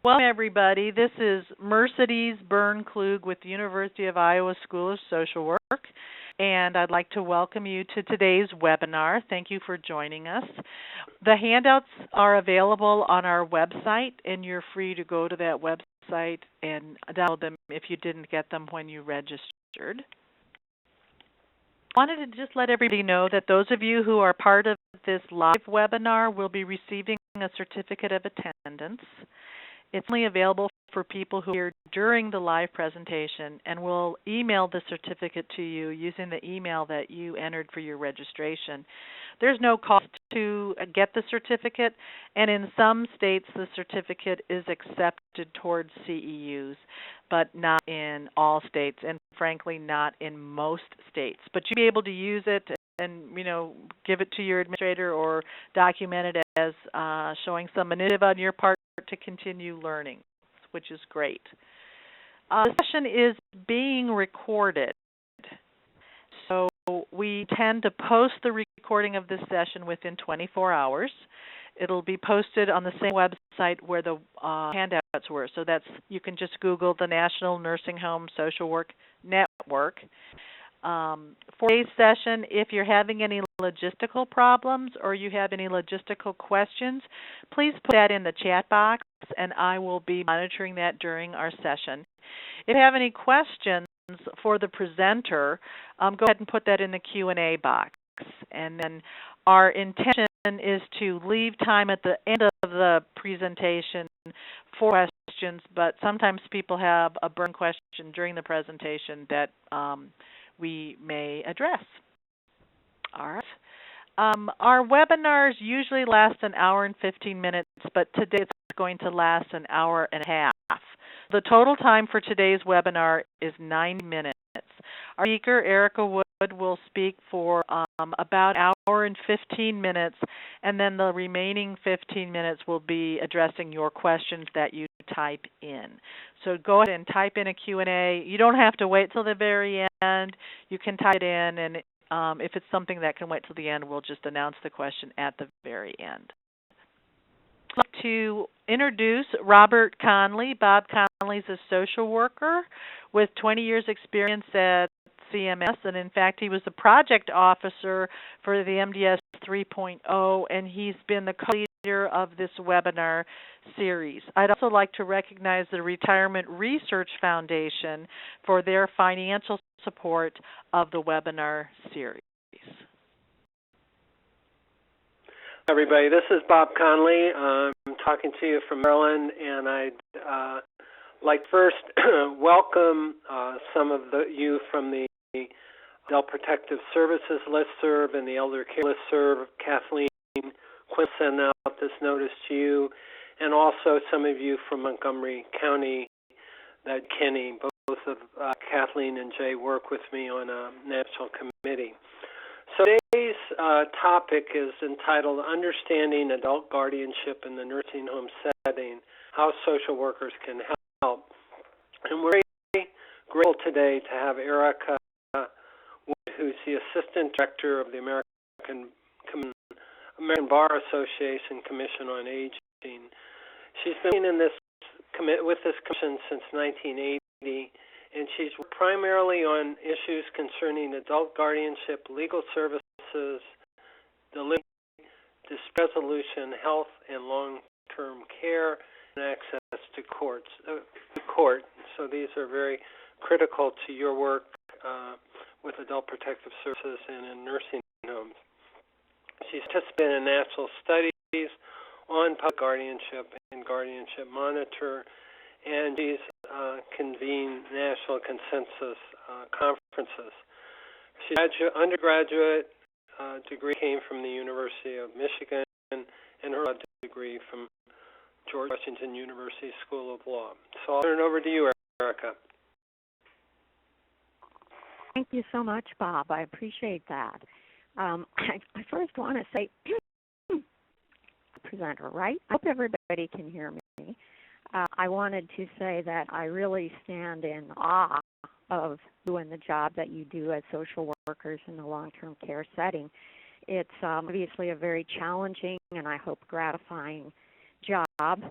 Welcome, everybody. This is Mercedes Byrne-Klug with the University of Iowa School of Social Work, and I'd like to welcome you to today's webinar. Thank you for joining us. The handouts are available on our website, and you're free to go to that website and download them if you didn't get them when you registered. I wanted to just let everybody know that those of you who are part of this live webinar will be receiving a certificate of attendance. It's only available for people who are here during the live presentation, and we'll email the certificate to you using the email that you entered for your registration. There's no cost to get the certificate, and in some states the certificate is accepted towards CEUs, but not in all states, and frankly not in most states. But you'll be able to use it and give it to your administrator or document it as showing some initiative on your part to continue learning, which is great. The session is being recorded, so we tend to post the recording of this session within 24 hours. It'll be posted on the same website where the handouts were, so you can just Google the National Nursing Home Social Work Network. For today's session, if you're having any logistical problems or you have any logistical questions, please put that in the chat box, and I will be monitoring that during our session. If you have any questions for the presenter, go ahead and put that in the Q&A box. And then our intention is to leave time at the end of the presentation for questions, but sometimes people have a burning question during the presentation that we may address. All right. Our webinars usually last an hour and 15 minutes, but today it's going to last an hour and a half. The total time for today's webinar is 90 minutes. Our speaker, Erika will speak for about an hour and 15 minutes, and then the remaining 15 minutes will be addressing your questions that you type in. So go ahead and type in a Q&A. You don't have to wait till the very end. You can type it in, and if it's something that can wait till the end, we'll just announce the question at the very end. I'd like to introduce Robert Conley. Bob Conley is a social worker with 20 years experience at CMS, and in fact he was the project officer for the MDS 3.0, and he's been the co-leader of this webinar series. I'd also like to recognize the Retirement Research Foundation for their financial support of the webinar series. Hi everybody, this is Bob Conley. I'm talking to you from Maryland, and I'd like first welcome some of you from the Adult Protective Services listserv and the Elder Care listserv. Kathleen Quinn sent out this notice to you, and also some of you from Montgomery County, that Kenny. Both of Kathleen and Jay work with me on a national committee. So today's topic is entitled Understanding Adult Guardianship in the Nursing Home Setting, How Social Workers Can Help. And we're very grateful today to have Erika, who's the Assistant Director of the American Bar Association Commission on Aging. She's been in with this commission since 1980, and she's worked primarily on issues concerning adult guardianship, legal services, delivery, dispute resolution, health and long-term care, and access to court. So these are very critical to your work with adult protective services and in nursing homes. She's participated in national studies on public guardianship and guardianship monitor, and she's convened national consensus conferences. She's undergraduate degree came from the University of Michigan, and her degree from George Washington University School of Law. So I'll turn it over to you, Erika. Thank you so much, Bob. I appreciate that. I first want to say, presenter, right? I hope everybody can hear me. I wanted to say that I really stand in awe of doing the job that you do as social workers in the long-term care setting. It's obviously a very challenging and I hope gratifying job.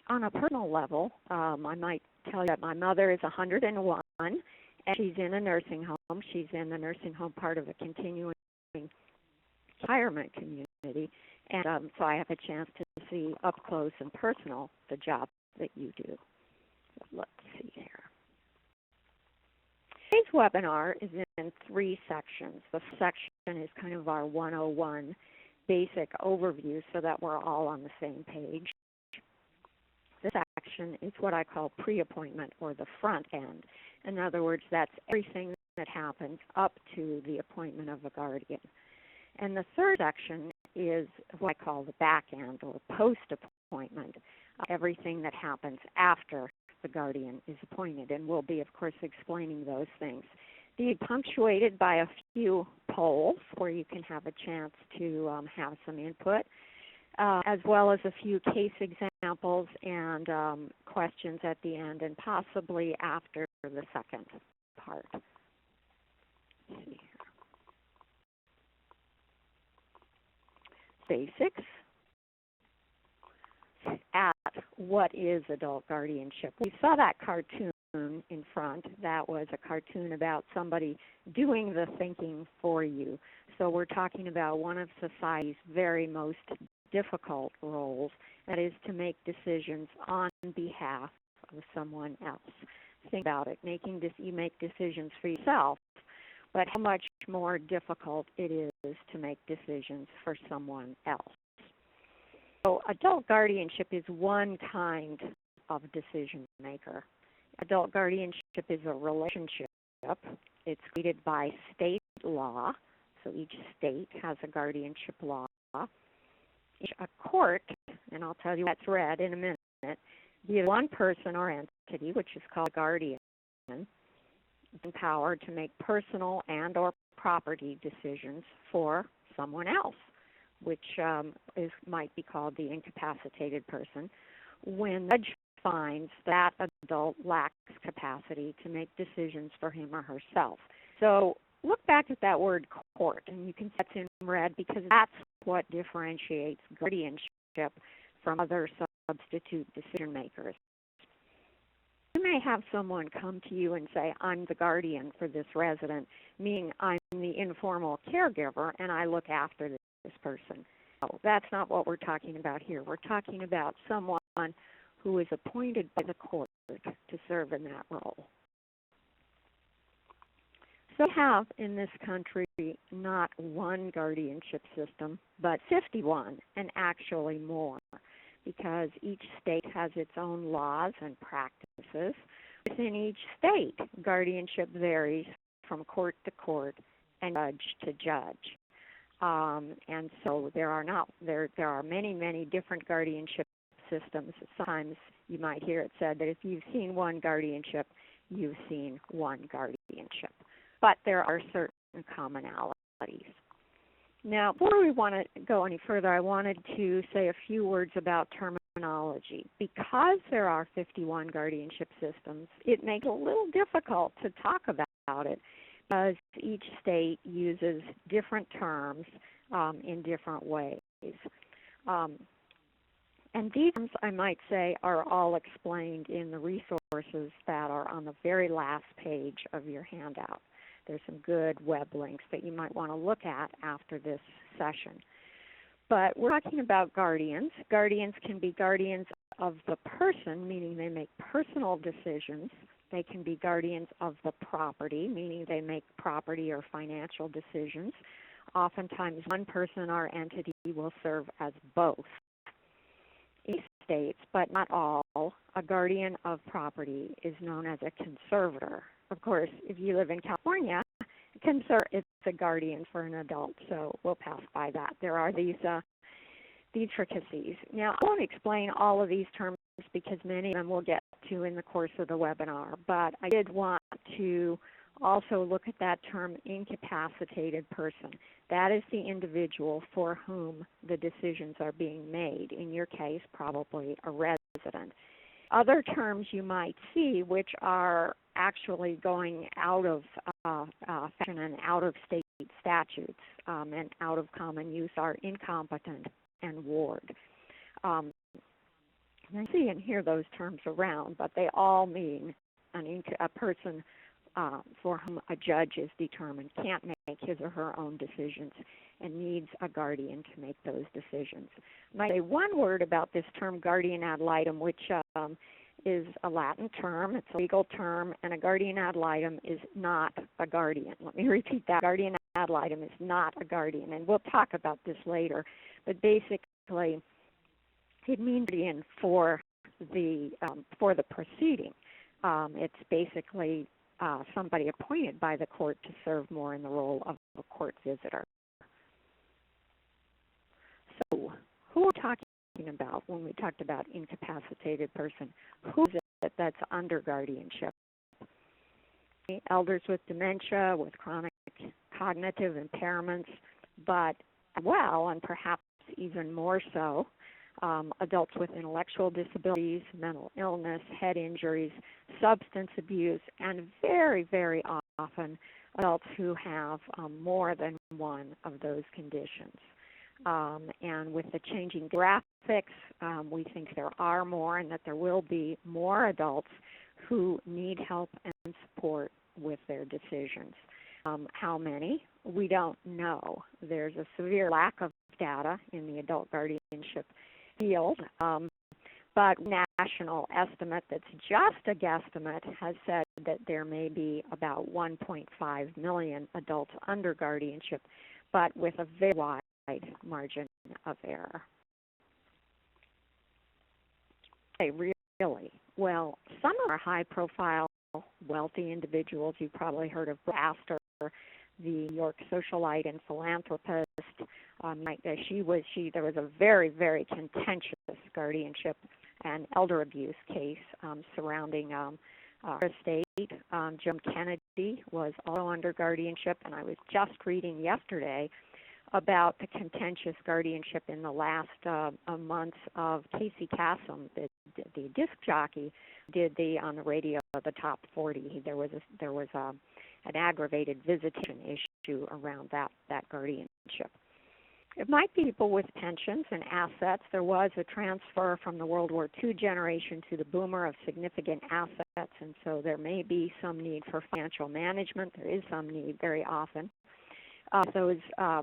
On a personal level, I might tell you that my mother is 101, and she's in a nursing home. She's in the nursing home part of a continuing retirement community, and so I have a chance to see up close and personal the job that you do. So let's see here. Today's webinar is in 3 sections. The first section is kind of our 101 basic overview so that we're all on the same page. This section is what I call pre-appointment, or the front end. In other words, that's everything that happens up to the appointment of a guardian. And the third section is what I call the back end, or post-appointment, everything that happens after the guardian is appointed. And we'll be, of course, explaining those things. Be punctuated by a few polls where you can have a chance to have some input, as well as a few case examples and questions at the end, and possibly after the second part. Let's see here. Basics at what is adult guardianship. We saw that cartoon in front. That was a cartoon about somebody doing the thinking for you. So we're talking about one of society's very most difficult roles, that is to make decisions on behalf of someone else. Think about it. You make decisions for yourself, but how much more difficult it is to make decisions for someone else. So adult guardianship is one kind of decision maker. Adult guardianship is a relationship. It's created by state law, so each state has a guardianship law. A court, and I'll tell you what's read in a minute, be one person or entity, which is called a guardian, empowered to make personal and or property decisions for someone else, which might be called the incapacitated person, when the judge finds that adult lacks capacity to make decisions for him or herself. So look back at that word court, and you can see it's in red because that's what differentiates guardianship from other substitute decision makers. You may have someone come to you and say, I'm the guardian for this resident, meaning I'm the informal caregiver and I look after this person. No, that's not what we're talking about here. We're talking about someone who is appointed by the court to serve in that role. So we have in this country not one guardianship system, but 51, and actually more, because each state has its own laws and practices. Within each state, guardianship varies from court to court and judge to judge. And so there are many different guardianship systems. Sometimes you might hear it said that if you've seen one guardianship, you've seen one guardianship. But there are certain commonalities. Now, before we want to go any further, I wanted to say a few words about terminology. Because there are 51 guardianship systems, it makes it a little difficult to talk about it, because each state uses different terms in different ways. And these terms, I might say, are all explained in the resources that are on the very last page of your handout. There's some good web links that you might want to look at after this session. But we're talking about guardians. Guardians can be guardians of the person, meaning they make personal decisions. They can be guardians of the property, meaning they make property or financial decisions. Oftentimes, one person or entity will serve as both. In states, but not all, a guardian of property is known as a conservator. Of course, if you live in California, it's a guardian for an adult, so we'll pass by that. There are these intricacies. Now, I won't explain all of these terms because many of them we'll get to in the course of the webinar, but I did want to also look at that term incapacitated person. That is the individual for whom the decisions are being made, in your case, probably a resident. Other terms you might see which are actually going out of fashion and out of state statutes and out of common use are incompetent and ward. I see and hear those terms around, but they all mean a person for whom a judge is determined can't make his or her own decisions and needs a guardian to make those decisions. I might say one word about this term guardian ad litem, which is a Latin term, it's a legal term, and a guardian ad litem is not a guardian. Let me repeat that. Guardian ad litem is not a guardian, and we'll talk about this later. But basically, it means guardian for the proceeding. It's basically somebody appointed by the court to serve more in the role of a court visitor. So, who are we talking about when we talked about incapacitated person? Who is it that's under guardianship? Elders with dementia, with chronic cognitive impairments, but well, and perhaps even more so, adults with intellectual disabilities, mental illness, head injuries, substance abuse, and very, very often adults who have more than one of those conditions. And with the changing graphics, we think there are more and that there will be more adults who need help and support with their decisions. How many? We don't know. There's a severe lack of data in the adult guardianship field, but national estimate that's just a guesstimate has said that there may be about 1.5 million adults under guardianship, but with a very wide margin of error. Really? Well, some are high-profile, wealthy individuals. You've probably heard of Astor, the New York socialite and philanthropist. There was a very, very contentious guardianship and elder abuse case surrounding her estate. Jim Kennedy was also under guardianship, and I was just reading yesterday about the contentious guardianship in the last months of Casey Kasem, the disc jockey, did on the radio the top 40. There was an aggravated visitation issue around that guardianship. It might be people with pensions and assets. There was a transfer from the World War II generation to the boomer of significant assets, and so there may be some need for financial management. There is some need very often. Those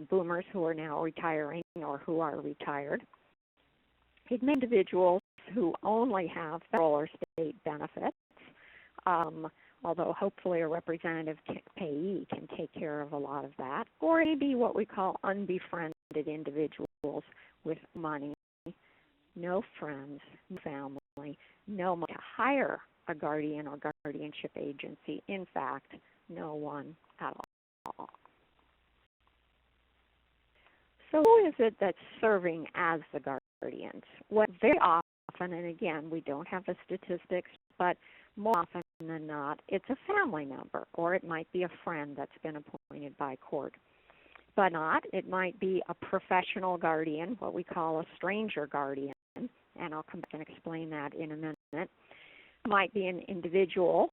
boomers who are now retiring or who are retired. It may be individuals who only have federal or state benefits, although hopefully a representative payee can take care of a lot of that. Or maybe what we call unbefriended individuals with money, no friends, no family, no money to hire a guardian or guardianship agency. In fact, no one at all. So who is it that's serving as the guardians? Well, very often, and again, we don't have the statistics, but more often than not, it's a family member, or it might be a friend that's been appointed by court. But not, it might be a professional guardian, what we call a stranger guardian, and I'll come back and explain that in a minute. It might be an individual,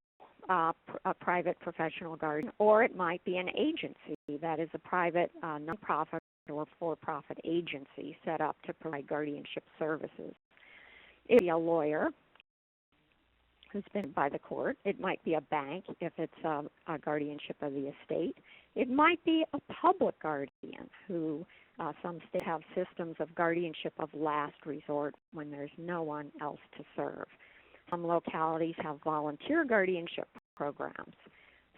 a private professional guardian, or it might be an agency, that is a private nonprofit or for-profit agency set up to provide guardianship services. It would be a lawyer who's been by the court. It might be a bank if it's a guardianship of the estate. It might be a public guardian who some states have systems of guardianship of last resort when there's no one else to serve. Some localities have volunteer guardianship programs.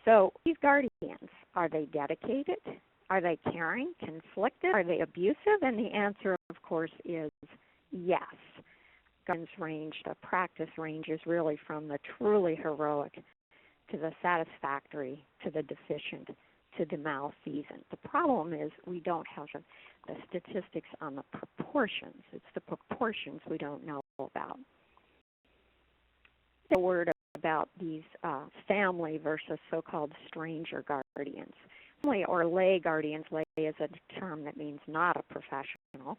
So these guardians, are they dedicated? Are they caring, conflicted? Are they abusive? And the answer, of course, is yes. The practice ranges really from the truly heroic to the satisfactory to the deficient to the malfeasant. The problem is we don't have the statistics on the proportions. It's the proportions we don't know about. A word about these family versus so-called stranger guardians. Family or lay guardians, lay is a term that means not a professional.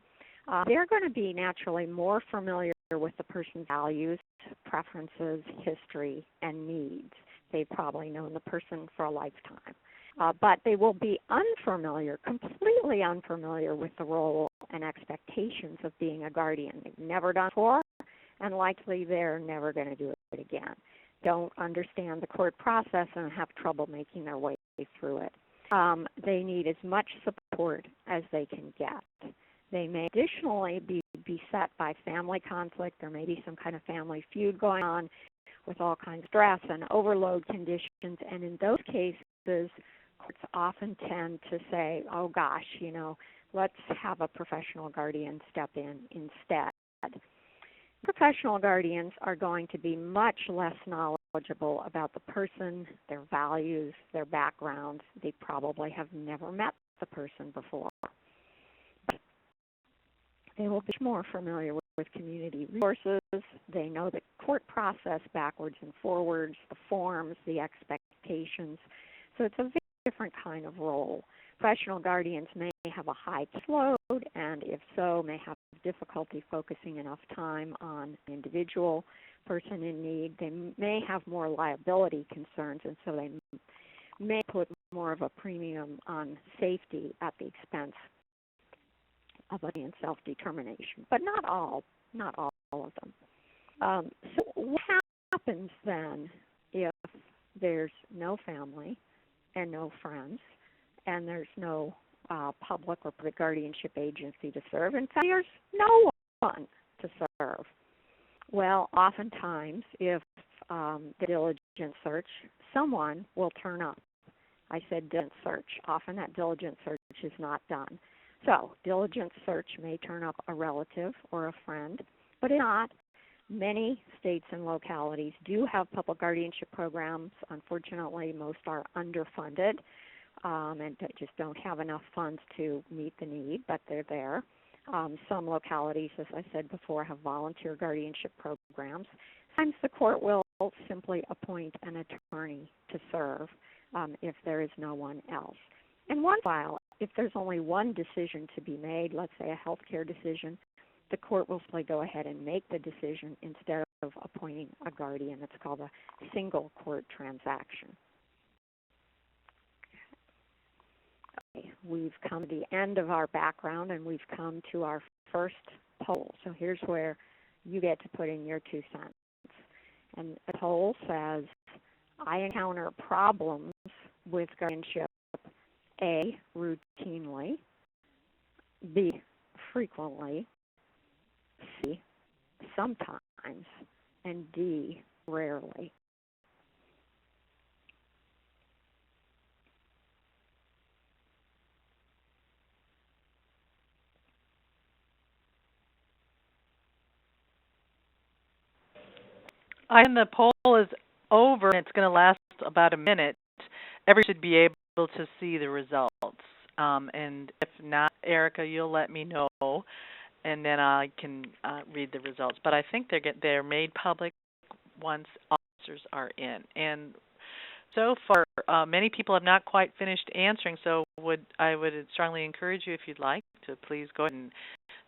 They're going to be naturally more familiar with the person's values, preferences, history, and needs. They've probably known the person for a lifetime. But they will be unfamiliar, completely unfamiliar with the role and expectations of being a guardian. They've never done it before, and likely they're never going to do it again. Don't understand the court process and have trouble making their way through it. They need as much support as they can get. They may additionally be beset by family conflict. There may be some kind of family feud going on with all kinds of stress and overload conditions. And in those cases, courts often tend to say, oh gosh, let's have a professional guardian step in instead. Professional guardians are going to be much less knowledgeable about the person, their values, their backgrounds. They probably have never met the person before. They will be more familiar with community resources. They know the court process backwards and forwards, the forms, the expectations. So it's a very different kind of role. Professional guardians may have a high caseload, and if so, may have difficulty focusing enough time on an individual person in need. They may have more liability concerns, and so they may put more of a premium on safety at the expense of self-determination, but not all of them. So what happens then if there's no family and no friends, and there's no public or private guardianship agency to serve? In fact, there's no one to serve. Well, oftentimes, if the diligent search, someone will turn up. I said diligent search. Often that diligent search is not done. So, diligent search may turn up a relative or a friend, but if not, many states and localities do have public guardianship programs. Unfortunately, most are underfunded and just don't have enough funds to meet the need, but they're there. Some localities, as I said before, have volunteer guardianship programs. Sometimes the court will simply appoint an attorney to serve if there is no one else. In one file, if there's only one decision to be made, let's say a health care decision, the court will simply go ahead and make the decision instead of appointing a guardian. It's called a single court transaction. Okay, we've come to the end of our background, and we've come to our first poll. So here's where you get to put in your 2 cents. And the poll says, I encounter problems with guardianship, A, routinely, B, frequently, C, sometimes, and D, rarely. And the poll is over, and it's going to last about a minute. Everyone should be able to see the results. And if not, Erika, you'll let me know, and then I can read the results. But I think they're made public once officers are in. And so far, many people have not quite finished answering, so I would strongly encourage you, if you'd like, to please go ahead and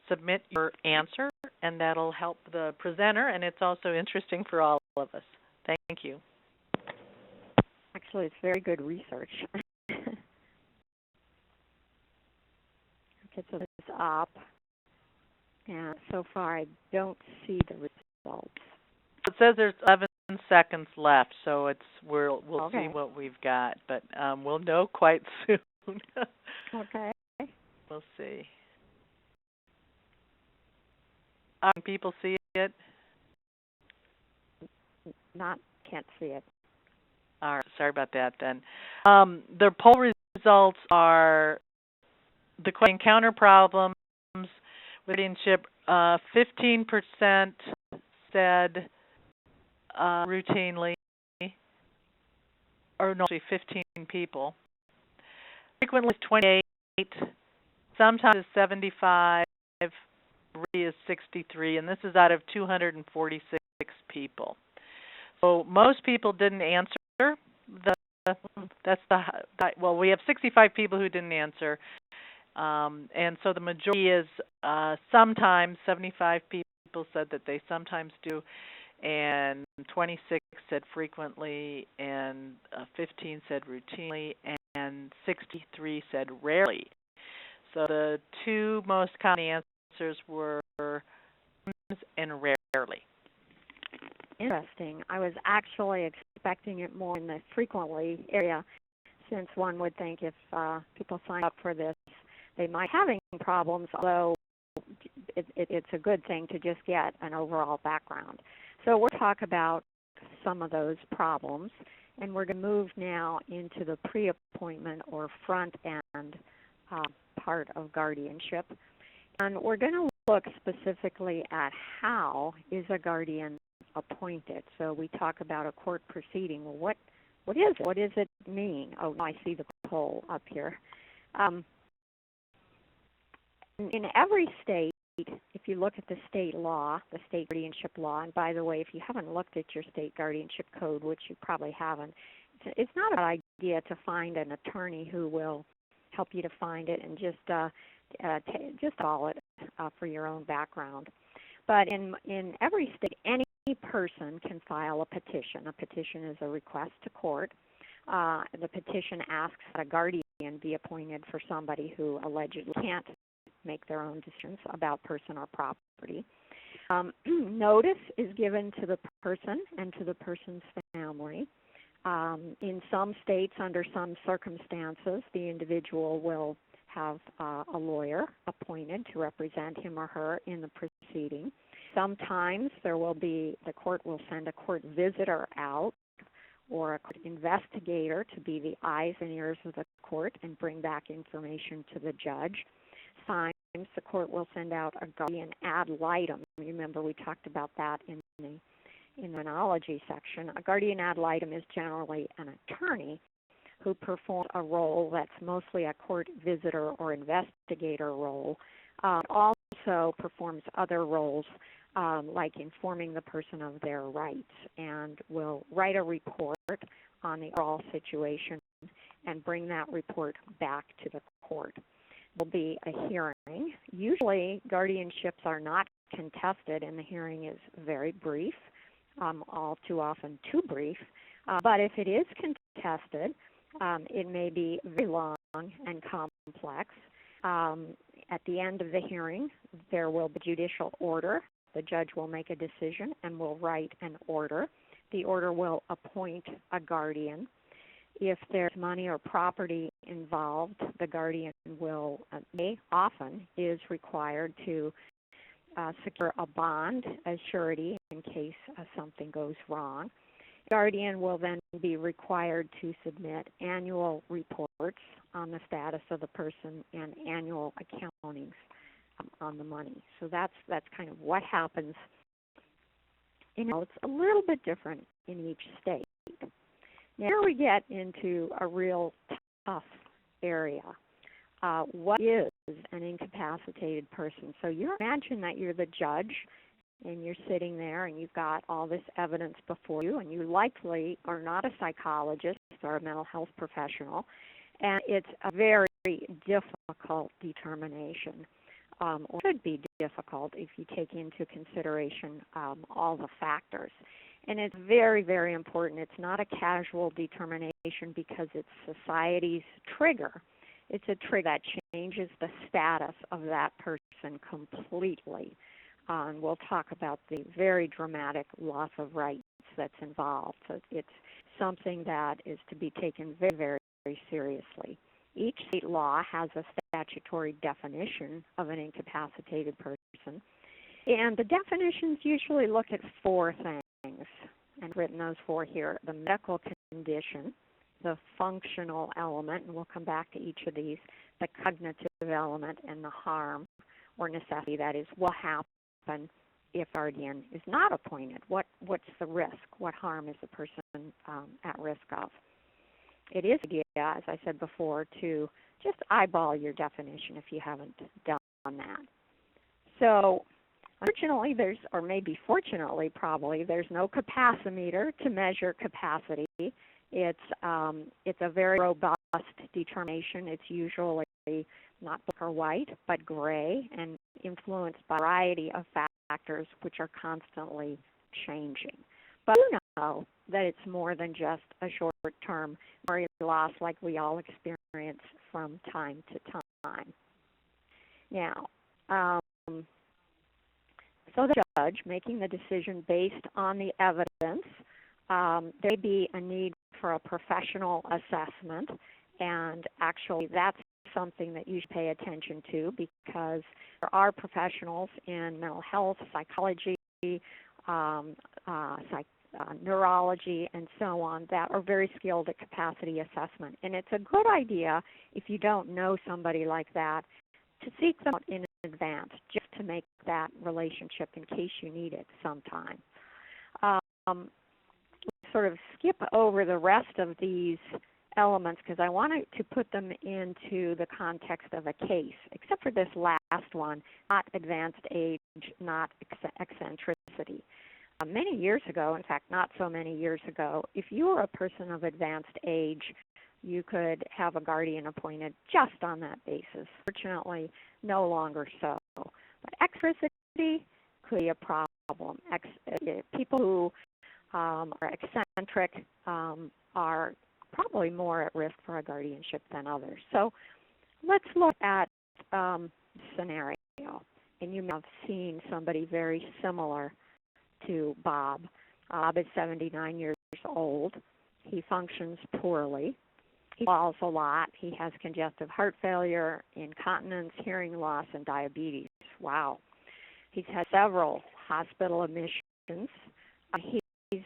submit your answer, and that'll help the presenter, and it's also interesting for all of us. Thank you. Actually, it's very good research. Okay, so this is up, and so far I don't see the results. It says there's 11 seconds left, so we'll okay. see what we've got, but we'll know quite soon. Okay. We'll see. Can people see it? Can't see it. All right, sorry about that then. The poll results are the encounter problems with guardianship. 15% said routinely, or no, actually 15 people. Frequently is 28, sometimes is 75, is 63, and this is out of 246 people. So most people didn't answer. Well, we have 65 people who didn't answer, and so the majority is sometimes. 75 people said that they sometimes do, and 26 said frequently, and 15 said routinely, and 63 said rarely. So the two most common answers were and rarely. interesting. I was actually expecting it more in the frequently area, since one would think if people sign up for this, they might be having problems, although it's a good thing to just get an overall background. So we'll talk about some of those problems, and we're going to move now into the pre-appointment or front end part of guardianship. And we're going to look specifically at how is a guardian appointed. So we talk about a court proceeding. Well, what is it? What does it mean? Oh, I see the poll up here. In every state, if you look at the state law, the state guardianship law, and by the way, if you haven't looked at your state guardianship code, which you probably haven't, it's not a bad idea to find an attorney who will help you to find it and just follow it for your own background. But in every state, any person can file a petition. A petition is a request to court. The petition asks that a guardian be appointed for somebody who allegedly can't make their own decisions about person or property. Notice is given to the person and to the person's family. In some states, under some circumstances, the individual will have a lawyer appointed to represent him or her in the proceeding. Sometimes the court will send a court visitor out or a court investigator to be the eyes and ears of the court and bring back information to the judge. Sometimes the court will send out a guardian ad litem. Remember, we talked about that in the terminology section. A guardian ad litem is generally an attorney who performs a role that's mostly a court visitor or investigator role. Also performs other roles like informing the person of their rights, and will write a report on the overall situation and bring that report back to the court. There will be a hearing. Usually guardianships are not contested and the hearing is very brief, all too often too brief. But if it is contested, it may be very long and complex. At the end of the hearing, there will be a judicial order. The judge will make a decision and will write an order. The order will appoint a guardian. If there's money or property involved, the guardian often is required to secure a bond as surety in case something goes wrong. The guardian will then be required to submit annual reports on the status of the person and annual accountings on the money. So that's kind of what happens. It's a little bit different in each state. Now, here we get into a real tough area. What is an incapacitated person? So you imagine that you're the judge and you're sitting there and you've got all this evidence before you, and you likely are not a psychologist or a mental health professional, and it's a very difficult determination, or should be difficult if you take into consideration all the factors. And it's very, very important. It's not a casual determination because it's society's trigger. It's a trigger that changes the status of that person completely. And we'll talk about the very dramatic loss of rights that's involved. So it's something that is to be taken very, very, very seriously. Each state law has a statutory definition of an incapacitated person. And the definitions usually look at four things. And I've written those four here: the medical condition, the functional element, and we'll come back to each of these, the cognitive element, and the harm or necessity, that is, what happen if guardian is not appointed. What's the risk? What harm is the person at risk of? It is a good idea, as I said before, to just eyeball your definition if you haven't done that. So, unfortunately, or maybe fortunately, probably, there's no capacimeter to measure capacity. It's a very robust determination. It's usually not black or white, but gray, and influenced by a variety of factors which are constantly changing. But you know that it's more than just a short-term memory loss like we all experience from time to time. Now, So the judge making the decision based on the evidence, there may be a need for a professional assessment, and actually that's something that you should pay attention to because there are professionals in mental health, psychology, neurology, and so on that are very skilled at capacity assessment. And it's a good idea, if you don't know somebody like that, to seek them out in advance just to make that relationship in case you need it sometime. Sort of skip over the rest of these elements because I wanted to put them into the context of a case, except for this last one, not advanced age, not eccentricity. Many years ago, in fact, not so many years ago, if you were a person of advanced age, you could have a guardian appointed just on that basis. Fortunately, no longer so. But eccentricity could be a problem. People who are eccentric are probably more at risk for a guardianship than others. So let's look at scenario. And you may have seen somebody very similar to Bob. Bob is 79 years old. He functions poorly. He falls a lot. He has congestive heart failure, incontinence, hearing loss, and diabetes. Wow. He's had several hospital admissions. He's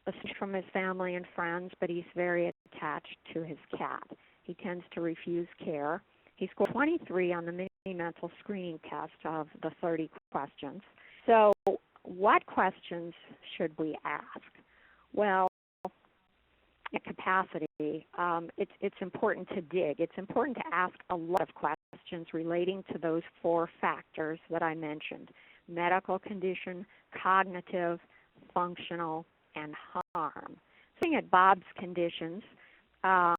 estranged from his family and friends, but he's very attached to his cat. He tends to refuse care. He scored 23 on the mini-mental screening test of the 30 questions. So what questions should we ask? Well, at capacity, it's important to dig. It's important to ask a lot of questions relating to those four factors that I mentioned: medical condition, cognitive, functional, and harm. Looking at Bob's conditions, so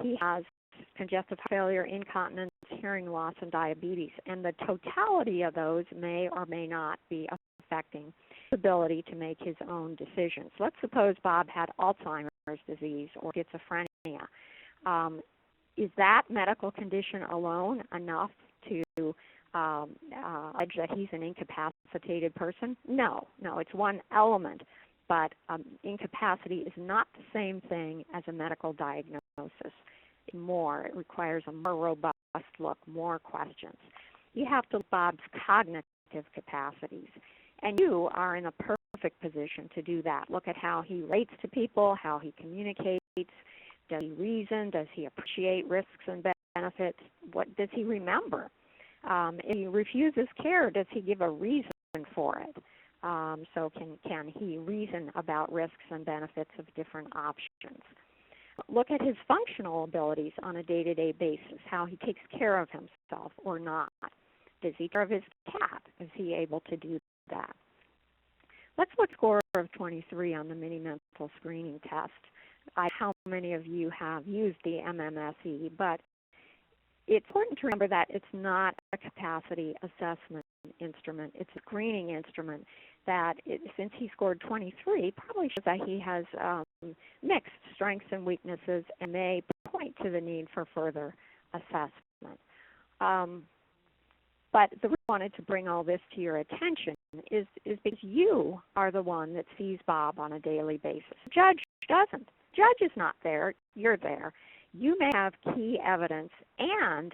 he has congestive failure, incontinence, hearing loss, and diabetes, and the totality of those may or may not be affecting his ability to make his own decisions. Let's suppose Bob had Alzheimer's disease or schizophrenia. Is that medical condition alone enough to allege that he's an incapacitated person? No, it's one element, but incapacity is not the same thing as a medical diagnosis. It requires a more robust look, more questions. You have to look at Bob's cognitive capacities, and you are in a perfect position to do that. Look at how he relates to people, how he communicates. Does he reason? Does he appreciate risks and benefits? What does he remember? If he refuses care, does he give a reason for it? So can he reason about risks and benefits of different options? Look at his functional abilities on a day-to-day basis, how he takes care of himself or not. Does he take care of his cat? Is he able to do that? Let's look at score of 23 on the mini-mental screening test. How many of you have used the MMSE, but it's important to remember that it's not a capacity assessment instrument. It's a screening instrument that, since he scored 23, probably shows that he has mixed strengths and weaknesses and may point to the need for further assessment. But the reason I wanted to bring all this to your attention is because you are the one that sees Bob on a daily basis. The judge doesn't. The judge is not there. You're there. You may have key evidence, and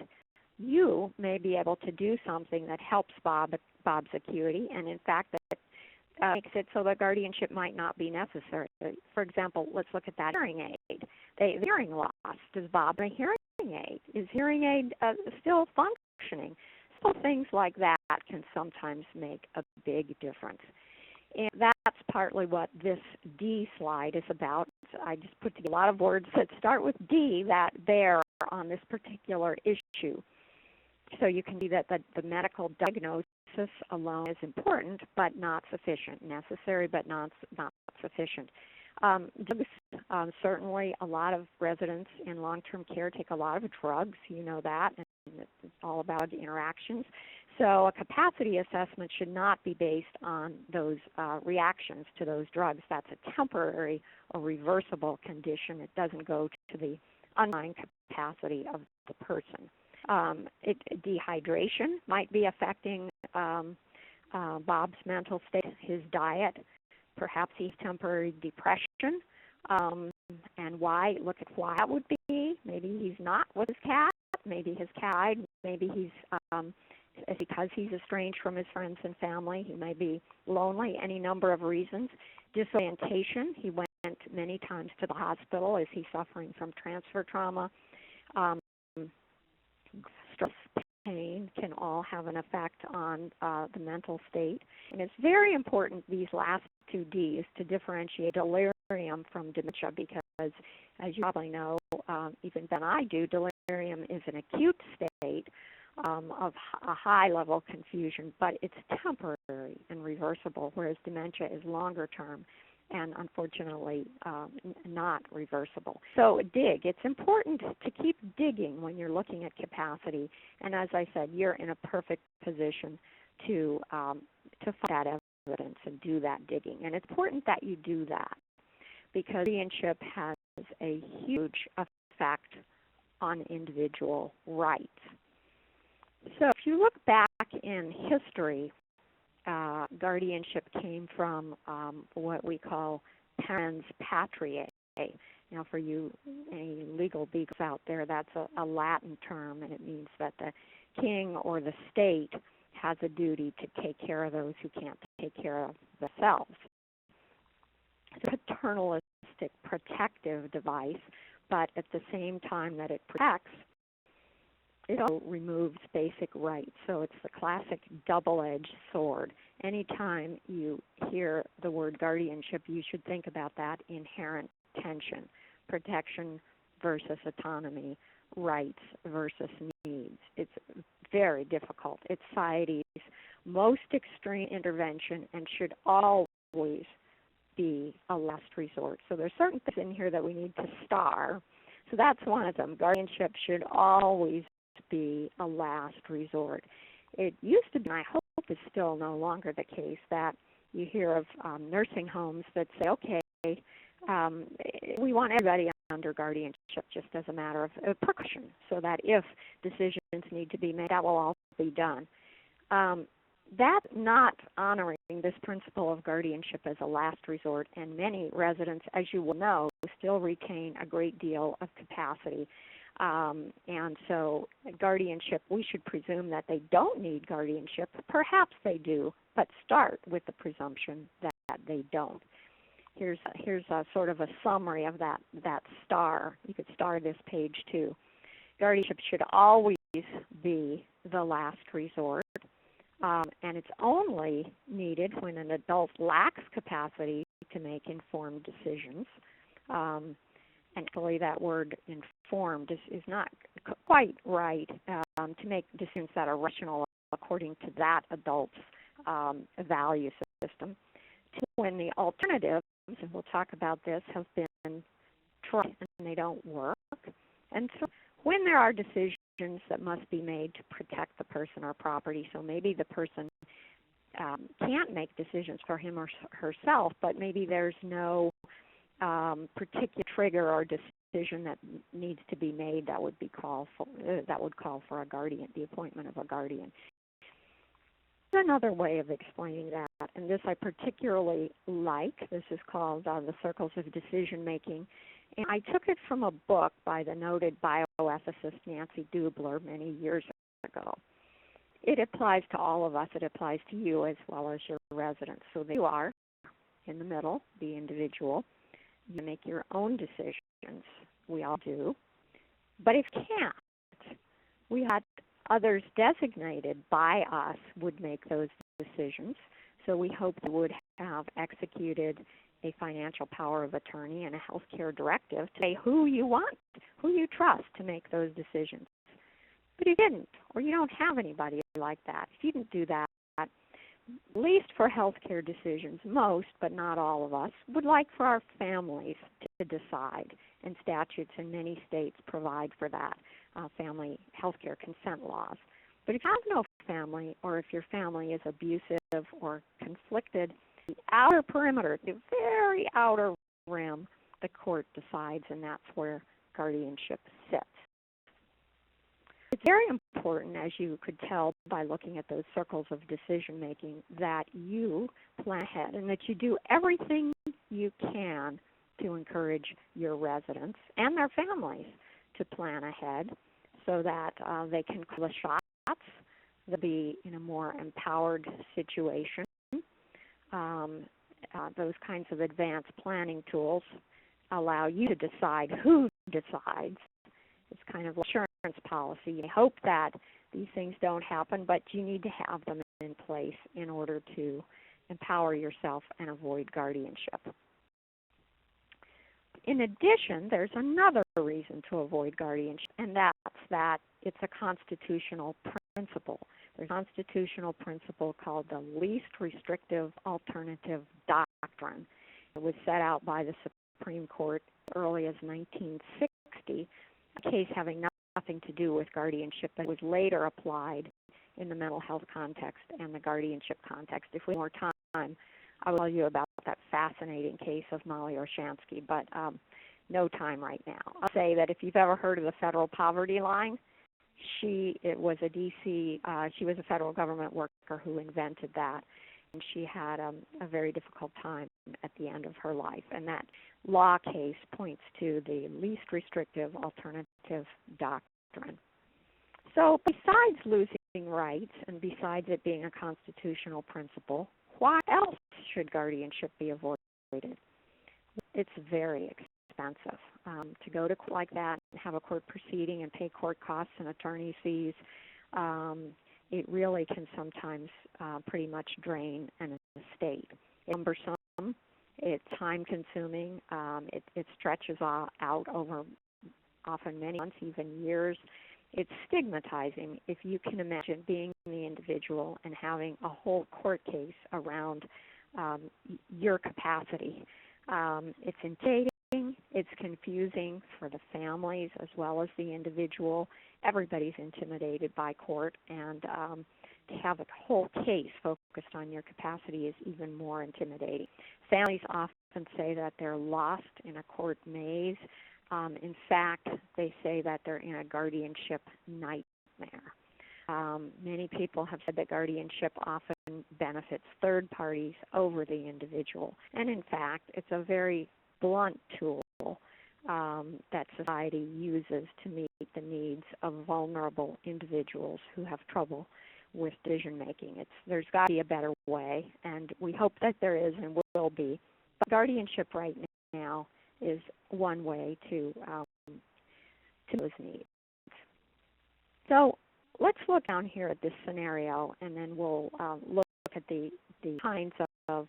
you may be able to do something that helps Bob's acuity, and in fact that makes it so that guardianship might not be necessary. For example, let's look at that hearing aid. The hearing loss. Does Bob have a hearing aid? Is hearing aid still functioning? So things like that can sometimes make a big difference. And that's partly what this D slide is about. I just put together a lot of words that start with D that bear on this particular issue. So you can see that the medical diagnosis alone is important but not sufficient. Necessary but not sufficient. Drugs, certainly a lot of residents in long-term care take a lot of drugs. You know that, and it's all about interactions. So a capacity assessment should not be based on those reactions to those drugs. That's a temporary or reversible condition. It doesn't go to the underlying capacity of the person. Dehydration might be affecting Bob's mental state, his diet, perhaps he's temporary depression, and why, look at why that would be. Maybe he's not with his cat, maybe his cat died, maybe he's because he's estranged from his friends and family, he may be lonely, any number of reasons. Disorientation, he went many times to the hospital. Is he suffering from transfer trauma? Stress, pain can all have an effect on the mental state. And it's very important, these last two Ds, to differentiate delirium from dementia because, as you probably know, even than I do, delirium is an acute state of a high-level confusion, but it's temporary and reversible, whereas dementia is longer term and unfortunately not reversible. So dig. It's important to keep digging when you're looking at capacity, and as I said, you're in a perfect position to find that evidence and do that digging. And it's important that you do that because guardianship has a huge effect on individual rights. So if you look back in history, guardianship came from what we call parens Patria. Now, for you any legal geeks out there, that's a Latin term, and it means that the king or the state has a duty to take care of those who can't take care of themselves. It's a paternalistic protective device, but at the same time that it protects, it also removes basic rights. So it's the classic double-edged sword. Anytime you hear the word guardianship, you should think about that inherent tension: protection versus autonomy, rights versus needs. It's very difficult. It's society's most extreme intervention and should always be a last resort. So there's certain things in here that we need to star. So that's one of them. Guardianship should always be a last resort. It used to be, and I hope it's still no longer the case, that you hear of nursing homes that say, okay, we want everybody under guardianship just as a matter of precaution, so that if decisions need to be made, that will all be done. That's not honoring this principle of guardianship as a last resort, and many residents, as you will know, still retain a great deal of capacity. And so guardianship, we should presume that they don't need guardianship. Perhaps they do, but start with the presumption that they don't. Here's a sort of a summary of that star. You could star this page too. Guardianship should always be the last resort, and it's only needed when an adult lacks capacity to make informed decisions. And actually, that word informed is not quite right, to make decisions that are rational according to that adult's value system. To when the alternatives, and we'll talk about this, have been tried and they don't work. And so when there are decisions that must be made to protect the person or property, so maybe the person can't make decisions for him or herself, but maybe there's no particular trigger or decision that needs to be made that would call for a guardian, the appointment of a guardian. Another way of explaining that, and this I particularly like, this is called The Circles of Decision Making, and I took it from a book by the noted bioethicist Nancy Dubler many years ago. It applies to all of us. It applies to you as well as your residents. So there you are in the middle, the individual. You make your own decisions. We all do. But if you can't, we had others designated by us would make those decisions. So we hope they would have executed a financial power of attorney and a health care directive to say who you want, who you trust to make those decisions. But you didn't, or you don't have anybody like that. If you didn't do that, at least for health care decisions, most, but not all of us, would like for our families to decide, and statutes in many states provide for that, family health care consent laws. But if you have no family, or if your family is abusive or conflicted, the outer perimeter, the very outer rim, the court decides, and that's where guardianship sits. It's very important, as you could tell by looking at those circles of decision making, that you plan ahead and that you do everything you can to encourage your residents and their families to plan ahead so that they can call the shots. They'll be in a more empowered situation. Those kinds of advanced planning tools allow you to decide who decides. It's kind of like insurance policy. You hope that these things don't happen, but you need to have them in place in order to empower yourself and avoid guardianship. In addition, there's another reason to avoid guardianship, and that's that it's a constitutional principle. There's a constitutional principle called the least restrictive alternative doctrine. It was set out by the Supreme Court as early as 1960, a case having nothing to do with guardianship, but was later applied in the mental health context and the guardianship context. If we have more time, I will tell you about that fascinating case of Molly Orshansky, but no time right now. I'll say that if you've ever heard of the federal poverty line, she was a federal government worker who invented that, and she had a very difficult time at the end of her life. And that law case points to the least restrictive alternative doctrine. So besides losing rights and besides it being a constitutional principle, why else should guardianship be avoided? It's very expensive. To go to court like that and have a court proceeding and pay court costs and attorney fees, it really can sometimes pretty much drain an estate. It's cumbersome, it's time-consuming, it stretches out over often many months, even years. It's stigmatizing if you can imagine being the individual and having a whole court case around your capacity. It's intimidating, it's confusing for the families as well as the individual. Everybody's intimidated by court, and to have a whole case focused on your capacity is even more intimidating. Families often say that they're lost in a court maze. In fact, they say that they're in a guardianship nightmare. Many people have said that guardianship often benefits third parties over the individual. And in fact, it's a very blunt tool that society uses to meet the needs of vulnerable individuals who have trouble with decision making. There's got to be a better way, and we hope that there is and will be. But guardianship right now is one way to those needs. So let's look down here at this scenario, and then we'll look at the kinds of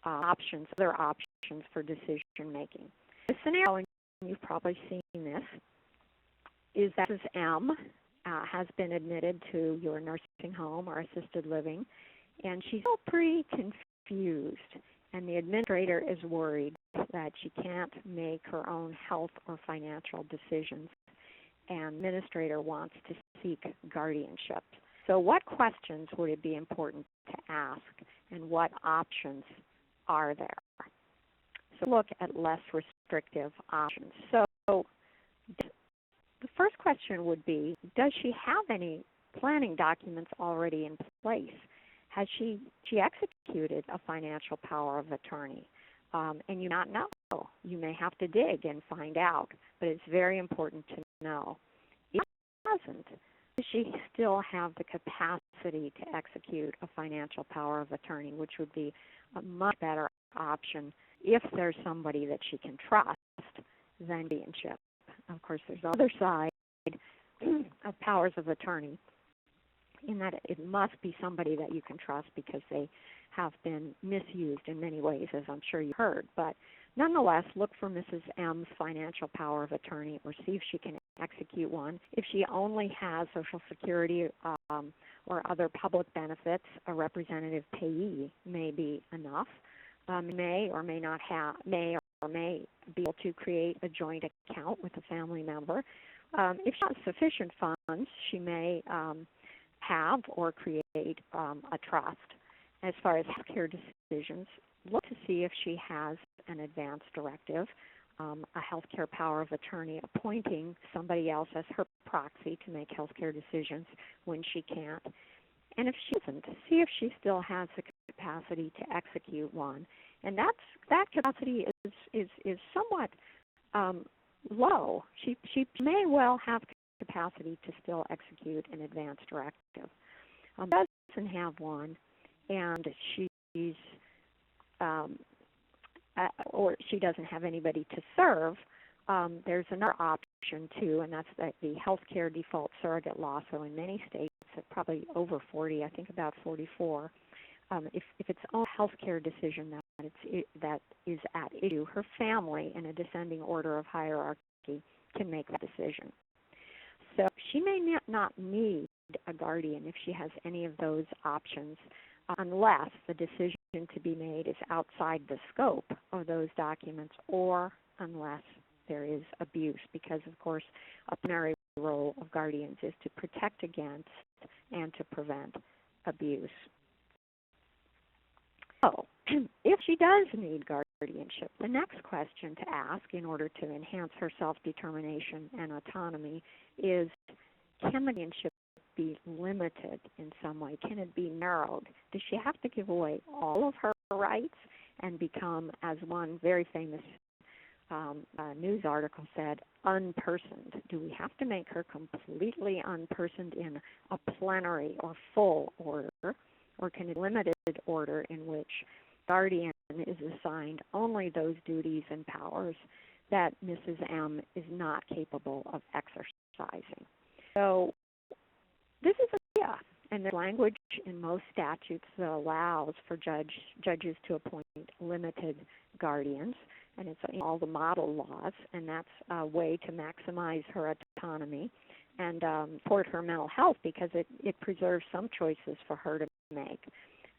other options for decision making. The scenario, and you've probably seen this, is that Mrs. M has been admitted to your nursing home or assisted living, and she's still pretty confused, and the administrator is worried that she can't make her own health or financial decisions, and the administrator wants to seek guardianship. So what questions would it be important to ask, and what options are there? So look at less restrictive options. So the first question would be, does she have any planning documents already in place? Has she executed a financial power of attorney? And you not know. You may have to dig and find out, but it's very important to know. If she doesn't, does she still have the capacity to execute a financial power of attorney, which would be a much better option if there's somebody that she can trust than guardianship. Of course, there's the other side of powers of attorney, in that it must be somebody that you can trust because they have been misused in many ways, as I'm sure you heard. But nonetheless, look for Mrs. M's financial power of attorney, or see if she can execute one. If she only has Social Security or other public benefits, a representative payee may be enough. May be able to create a joint account with a family member. If she has sufficient funds, she may have or create a trust. As far as healthcare decisions, look to see if she has an advance directive. a healthcare power of attorney appointing somebody else as her proxy to make healthcare decisions when she can't. And if she doesn't, see if she still has the capacity to execute one. And that capacity is somewhat low. She may well have capacity to still execute an advance directive. Doesn't have one, and she's or she doesn't have anybody to serve. There's another option too, and that's the healthcare default surrogate law. So in many states, probably over 40, I think about 44, if it's own healthcare decision that is at issue, her family in a descending order of hierarchy can make that decision. So she may not need a guardian if she has any of those options, unless the decision to be made is outside the scope of those documents, or unless there is abuse, because of course a primary role of guardians is to protect against and to prevent abuse. So if she does need guardianship, the next question to ask in order to enhance her self-determination and autonomy is, can the guardianship be limited in some way? Can it be narrowed? Does she have to give away all of her rights and become, as one very famous news article said, unpersoned? Do we have to make her completely unpersoned in a plenary or full order, or can it be a limited order in which guardian is assigned only those duties and powers that Mrs. M is not capable of exercising? So this is and there's language in most statutes that allows for judges to appoint limited guardians, and it's in all the model laws, and that's a way to maximize her autonomy and support her mental health, because it preserves some choices for her to make.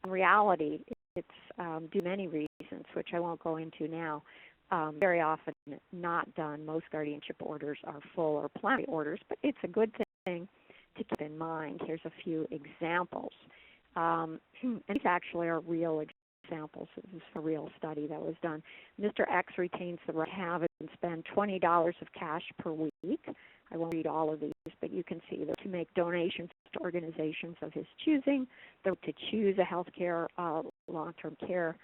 In reality, it's due to many reasons, which I won't go into now. Very often not done. Most guardianship orders are full or plenary orders, but it's a good thing to keep in mind. Here's a few examples. And these actually are real examples. This is a real study that was done. Mr. X retains the right to have and spend $20 of cash per week. I won't read all of these, but you can see that to make donations to organizations of his choosing, to choose a healthcare long-term care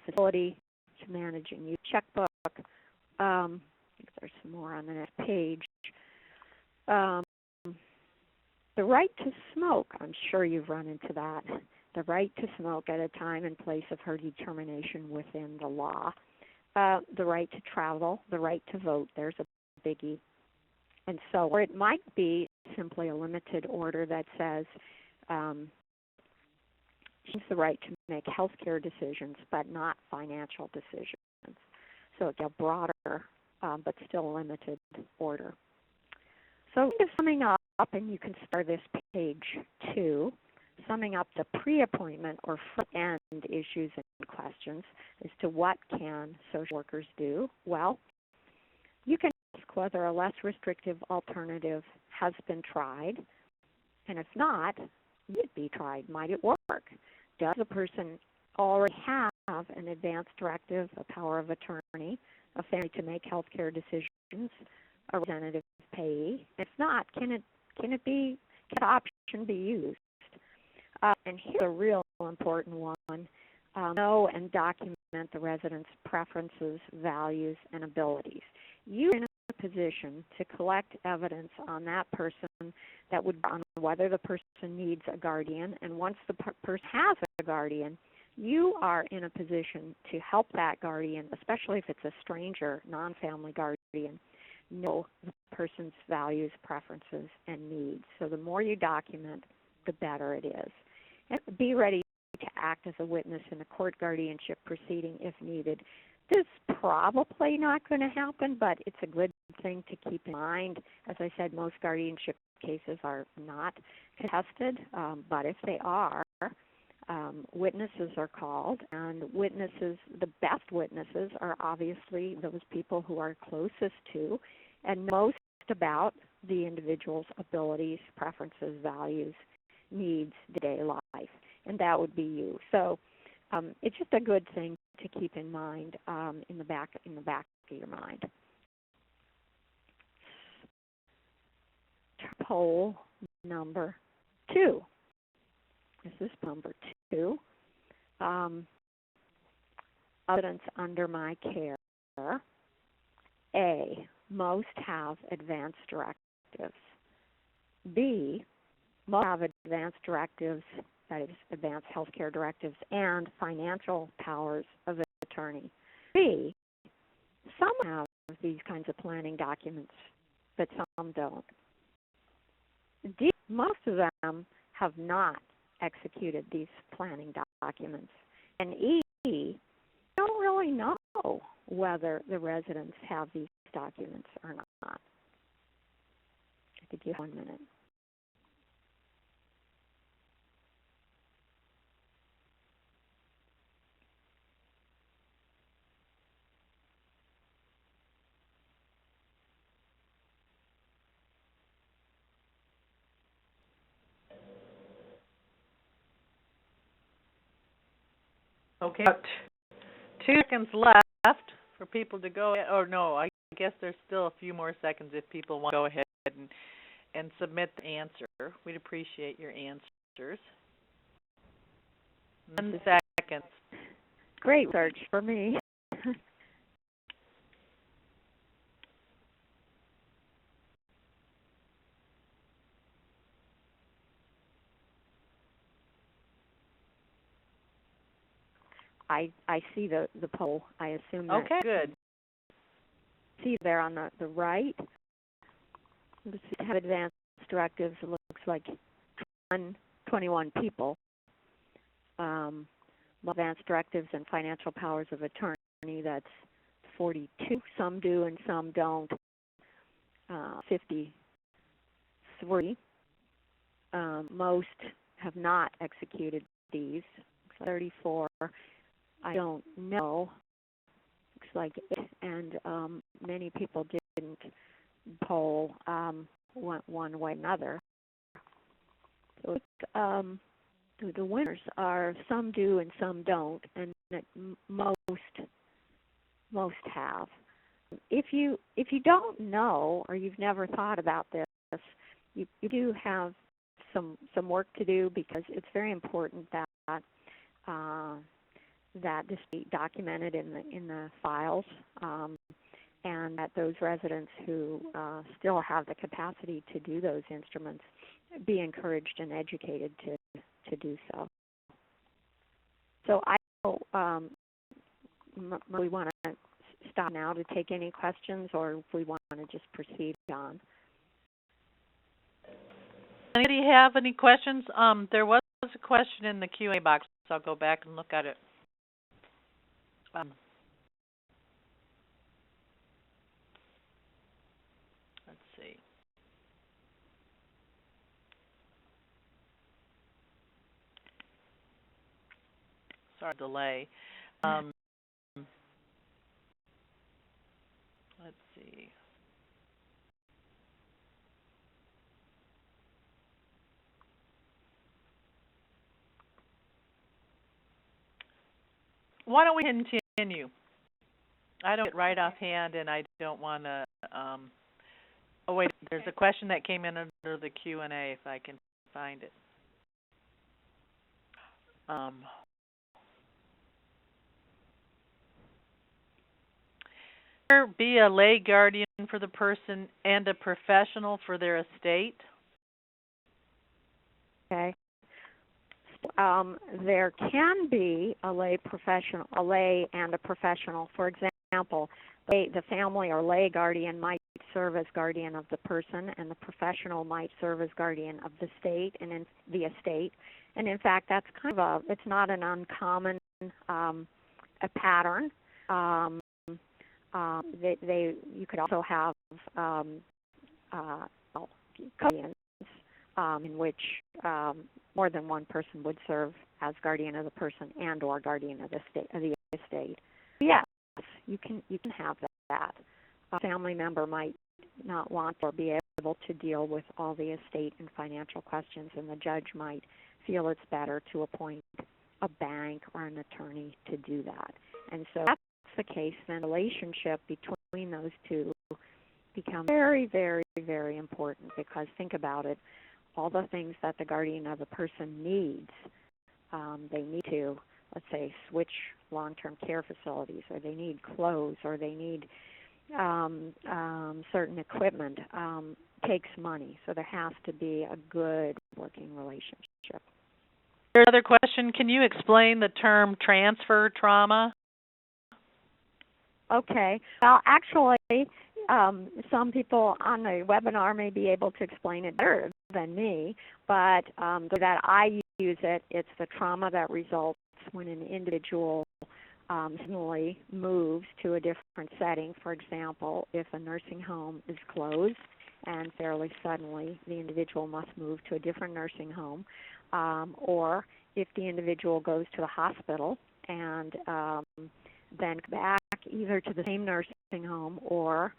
facility, to manage a new checkbook. I think there's some more on the next page. The right to smoke, I'm sure you've run into that. The right to smoke at a time and place of her determination within the law. The right to travel, the right to vote, there's a biggie. And so, or it might be simply a limited order that says she has the right to make healthcare decisions, but not financial decisions. So it's a broader, but still limited order. So summing up, and you can start this page 2, summing up the pre-appointment or front-end issues and questions as to what can social workers do. Well, you can ask whether a less restrictive alternative has been tried, and if not, might it be tried? Might it work? Does a person already have an advance directive, a power of attorney, a family to make healthcare decisions, a representative payee? If not, can the option be used? And here's a real important one. Know and document the resident's preferences, values, and abilities. You're in a position to collect evidence on that person that would on whether the person needs a guardian, and once the person has a guardian, you are in a position to help that guardian, especially if it's a stranger, non-family guardian, know the person's values, preferences, and needs. So the more you document, the better it is. And be ready to act as a witness in a court guardianship proceeding if needed. This is probably not going to happen, but it's a good thing to keep in mind. As I said, most guardianship cases are not contested, but if they are, witnesses are called, and witnesses, the best witnesses are obviously those people who are closest to and most about the individual's abilities, preferences, values, needs, day-to-day life, and that would be you. So it's just a good thing to keep in mind in the back of your mind. Poll number 2. This is number 2. Residents under my care. A, most have advance directives. B, most have advance directives, that is, advance healthcare directives, and financial powers of attorney. C, some have these kinds of planning documents, but some don't. D, most of them have not executed these planning documents. And E, don't really know whether the residents have these documents or not. I think you have 1 minute. Okay, about 2 seconds left for people to go. Or no, I guess there's still a few more seconds if people want to go ahead and submit the answer. We'd appreciate your answers. 1 second. Great search for me. I see the poll. I assume that. Okay, good. See there on the right. Have advanced directives. It looks like 21 people. Advanced directives and financial powers of attorney. That's 42. Some do and some don't. 53. Most have not executed these. 34. I don't know. Looks like it, and many people didn't poll one way or another. So the winners are some do and some don't, and most have. If you don't know or you've never thought about this, you do have some work to do, because it's very important that this be documented in the files, and that those residents who still have the capacity to do those instruments be encouraged and educated to do so. So we want to stop now to take any questions, or if we want to just proceed on. Anybody have any questions? There was a question in the Q&A box, so I'll go back and look at it. Let's see. Sorry, delay. Let's see. Why don't we continue? I don't get right offhand, and I don't want to. Oh wait, there's a question that came in under the Q&A. If I can find it. Be a lay guardian for the person and a professional for their estate? Okay. There can be a lay and a professional. For example, the family or lay guardian might serve as guardian of the person, and the professional might serve as guardian of the estate. And in fact, that's kind of it's not an uncommon a pattern. You could also have guardians in which more than one person would serve as guardian of the person and or guardian of the estate. Yes, you can have that. A family member might not want or be able to deal with all the estate and financial questions, and the judge might feel it's better to appoint a bank or an attorney to do that. And so if that's the case, then the relationship between those two becomes very, very, very important, because think about it, all the things that the guardian of a person needs, they need to, let's say, switch long-term care facilities, or they need clothes, or they need certain equipment, takes money. So there has to be a good working relationship. Another question, can you explain the term transfer trauma? Okay. Well, actually, some people on the webinar may be able to explain it better than me, but the way that I use it, it's the trauma that results when an individual suddenly moves to a different setting. For example, if a nursing home is closed and fairly suddenly the individual must move to a different nursing home, or if the individual goes to the hospital and then back either to the same nursing home or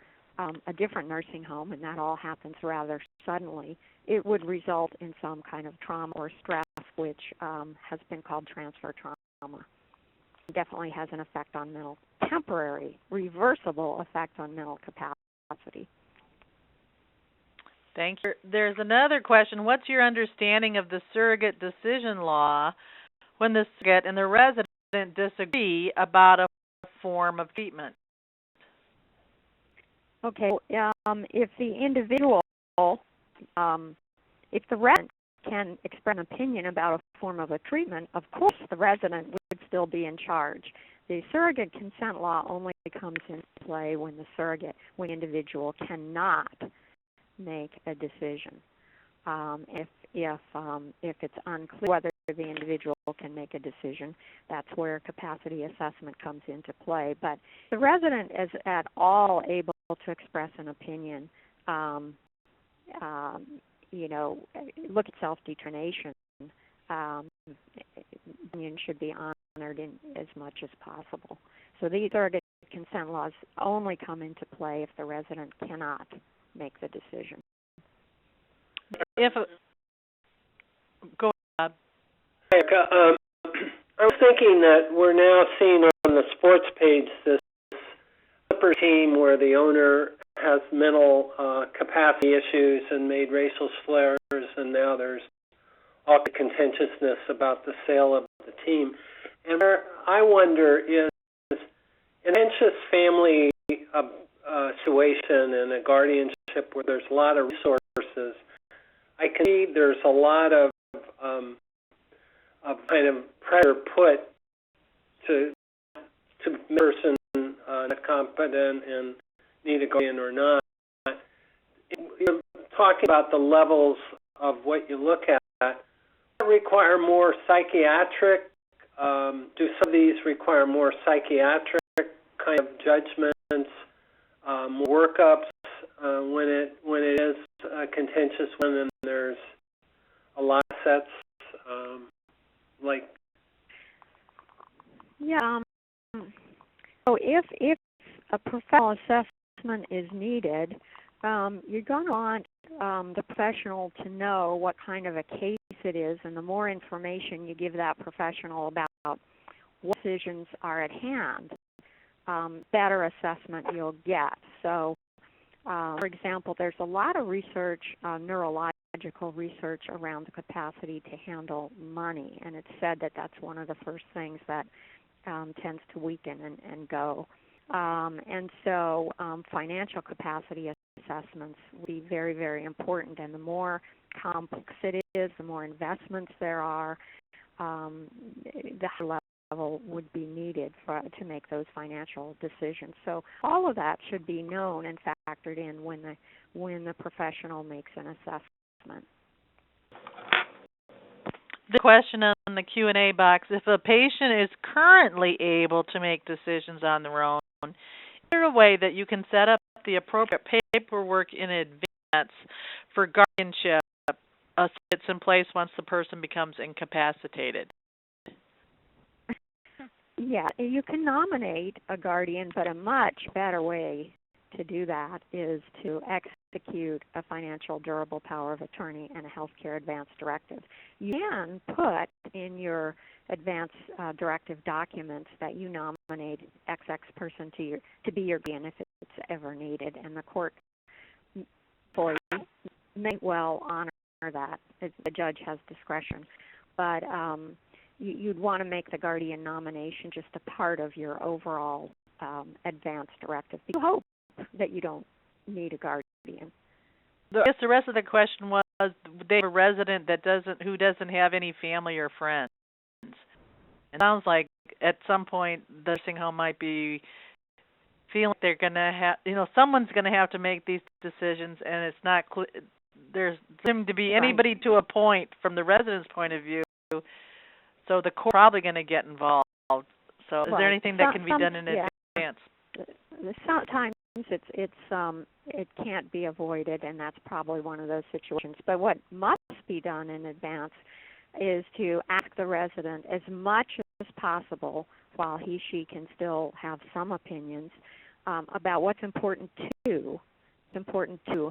a different nursing home, and that all happens rather suddenly, it would result in some kind of trauma or stress, which has been called transfer trauma. It definitely has an effect on mental, temporary, reversible effect on mental capacity. Thank you. There's another question. What's your understanding of the surrogate decision law when the surrogate and the resident disagree about a form of treatment? Okay, if the individual, if the resident can express an opinion about a form of a treatment, of course the resident would still be in charge. The surrogate consent law only comes into play when the individual cannot make a decision. If it's unclear whether the individual can make a decision, that's where capacity assessment comes into play. But the resident is at all able to express an opinion. Look at self-determination. Opinion should be honored in as much as possible. So these surrogate consent laws only come into play if the resident cannot make the decision. Go ahead. Erika, I was thinking that we're now seeing on the sports page this Clipper team where the owner has mental capacity issues and made racial slurs, and now there's all the contentiousness about the sale of the team. And I wonder is an anxious family situation and a guardianship where there's a lot of resources, I can see there's a lot of kind of pressure put to the person not competent and need a guardian or not. You're talking about the levels of what you look at. Require more psychiatric? Do some of these require more psychiatric kind of judgments, more workups when it is a contentious one and there's a lot of sets like? Yeah. So if a professional assessment is needed, you're going to want the professional to know what kind of a case it is, and the more information you give that professional about what decisions are at hand, better assessment you'll get. So, for example, there's a lot of research, neurological research around the capacity to handle money, and it's said that that's one of the first things that tends to weaken and go. And so financial capacity assessments will be very, very important, and the more complex it is, the more investments there are, the higher level would be needed to make those financial decisions. So all of that should be known and factored in when the professional makes an assessment. The question on the Q&A box, if a patient is currently able to make decisions on their own, is there a way that you can set up the appropriate paperwork in advance for guardianship that's in place once the person becomes incapacitated? Yeah, you can nominate a guardian, but a much better way to do that is to execute a financial durable power of attorney and a healthcare advance directive. You can put in your advance directive documents that you nominate XX person to be your guardian if it's ever needed, and the court may well honor that. The judge has discretion, but you'd want to make the guardian nomination just a part of your overall advance directive. You hope that you don't need a guardian. I guess the rest of the question was, they have a resident who doesn't have any family or friends. It sounds like at some point the nursing home might be feeling they're going to have, someone's going to have to make these decisions, and it's not clear. There seems to be anybody to a point from the resident's point of view, so the court's probably going to get involved. So is there anything that can be done in advance? Sometimes it can't be avoided, and that's probably one of those situations. But what must be done in advance is to ask the resident as much as possible, while she can still have some opinions, about what's important to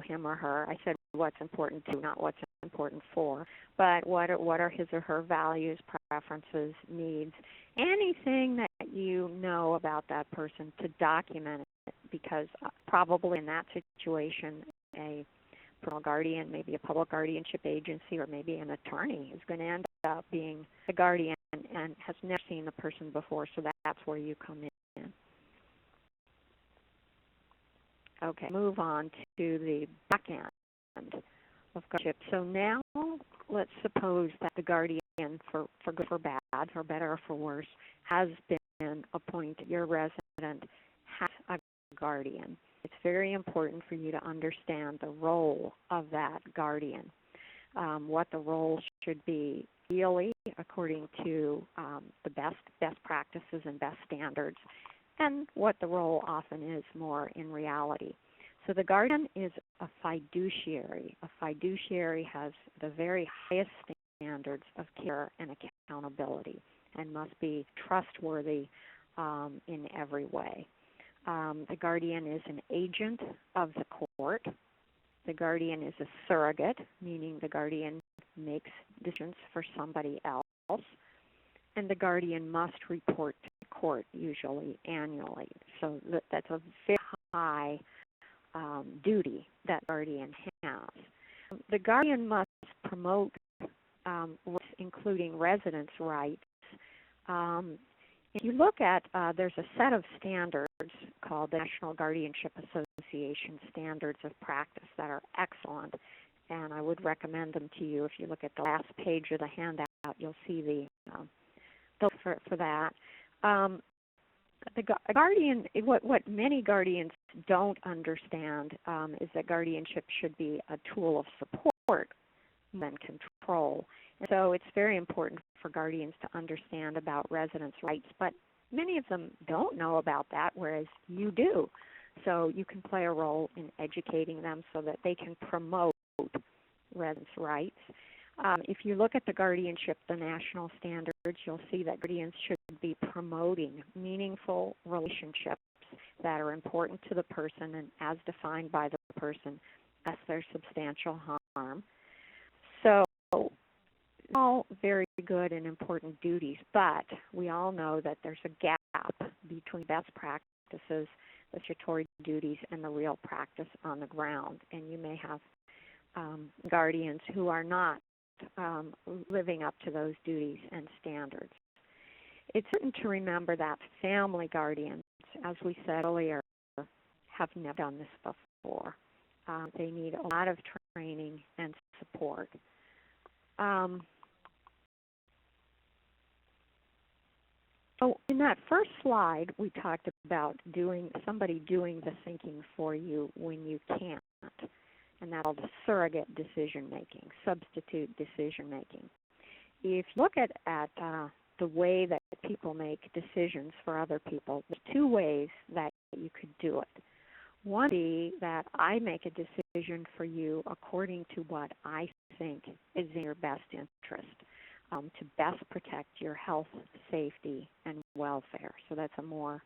him or her. I said what's important to, not what's important for, but what are his or her values, preferences, needs, anything that you know about that person, to document it, because probably in that situation a parental guardian, maybe a public guardianship agency, or maybe an attorney is going to end up being the guardian and has never seen the person before, so that's where you come in. Okay, move on to the back end of guardianship. So now let's suppose that the guardian, for good or bad, for better or for worse, has been appointed. Your resident has a guardian. It's very important for you to understand the role of that guardian, what the role should be ideally according to the best practices and best standards, and what the role often is more in reality. So the guardian is a fiduciary. A fiduciary has the very highest standards of care and accountability and must be trustworthy in every way. The guardian is an agent of the court. The guardian is a surrogate, meaning the guardian makes decisions for somebody else. And the guardian must report to the court, usually annually. So that's a very high duty that guardian has. The guardian must promote including residents' rights. If you look at, there's a set of standards called the National Guardianship Association Standards of Practice that are excellent, and I would recommend them to you. If you look at the last page of the handout, you'll see the for that. The guardian, what many guardians don't understand is that guardianship should be a tool of support than control. And so it's very important for guardians to understand about residents' rights, but many of them don't know about that, whereas you do. So you can play a role in educating them so that they can promote residents' rights. If you look at the guardianship, the national standards, you'll see that guardians should be promoting meaningful relationships that are important to the person and as defined by the person, as their substantial harm. So all very good and important duties, but we all know that there's a gap between best practices, the statutory duties, and the real practice on the ground. And you may have guardians who are not living up to those duties and standards. It's important to remember that family guardians, as we said earlier, have never done this before. They need a lot of training and support. So in that first slide, we talked about somebody doing the thinking for you when you can't, and that's called surrogate decision making, substitute decision making. If you look at the way that people make decisions for other people, there's two ways that you could do it. One would be that I make a decision for you according to what I think is in your best interest, to best protect your health, safety, and welfare. So that's a more,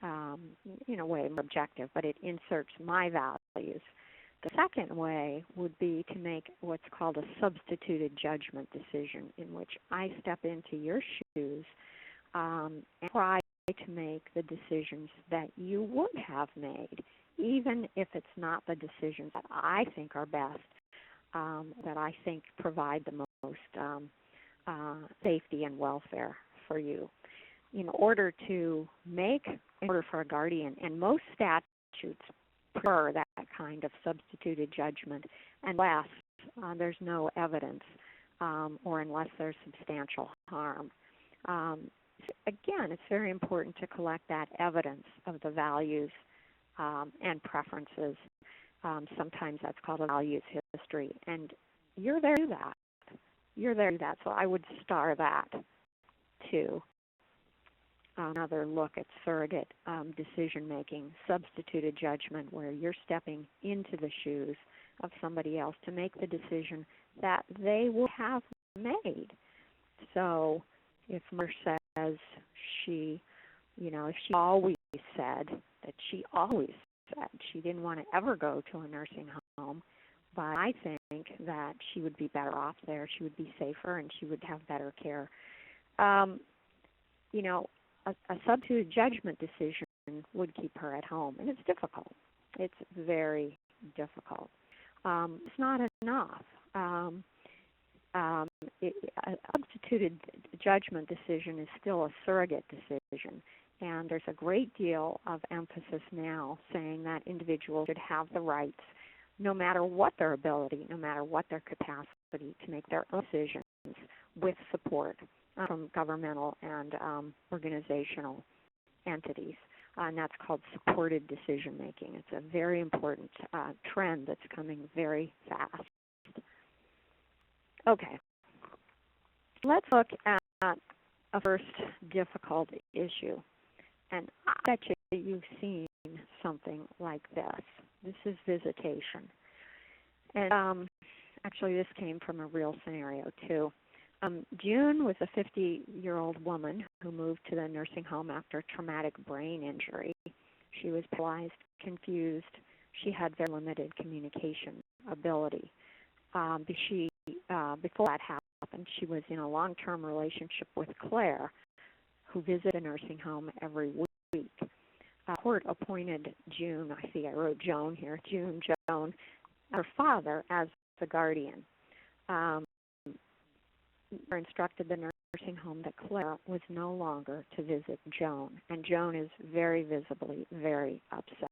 way more objective, but it inserts my values. The second way would be to make what's called a substituted judgment decision, in which I step into your shoes and try to make the decisions that you would have made, even if it's not the decisions that I think are best, that I think provide the most safety and welfare for you. In order for a guardian, and most statutes prefer that kind of substituted judgment unless there's no evidence or unless there's substantial harm. Again, it's very important to collect that evidence of the values and preferences. Sometimes that's called a values history, and you're there to do that. You're there to do that, so I would star that too. Another look at surrogate decision-making, substituted judgment, where you're stepping into the shoes of somebody else to make the decision that they will have made. So if Mer says if she always said that she didn't want to ever go to a nursing home, but I think that she would be better off there, she would be safer, and she would have better care. A substitute judgment decision would keep her at home, and it's difficult. It's very difficult. It's not enough. A substituted judgment decision is still a surrogate decision, and there's a great deal of emphasis now saying that individuals should have the rights, no matter what their ability, no matter what their capacity, to make their own decisions with support from governmental and organizational entities, and that's called supported decision making. It's a very important trend that's coming very fast. Okay, let's look at a first difficult issue, and I bet you've seen something like this. This is visitation, and actually this came from a real scenario too. June was a 50-year-old woman who moved to the nursing home after a traumatic brain injury. She was paralyzed, confused. She had very limited communication ability. Before that happened, she was in a long-term relationship with Claire, who visited a nursing home every week. Court appointed June, I wrote Joan here, Joan, her father as the guardian. Instructed the nursing home that Claire was no longer to visit Joan, and Joan is very visibly very upset.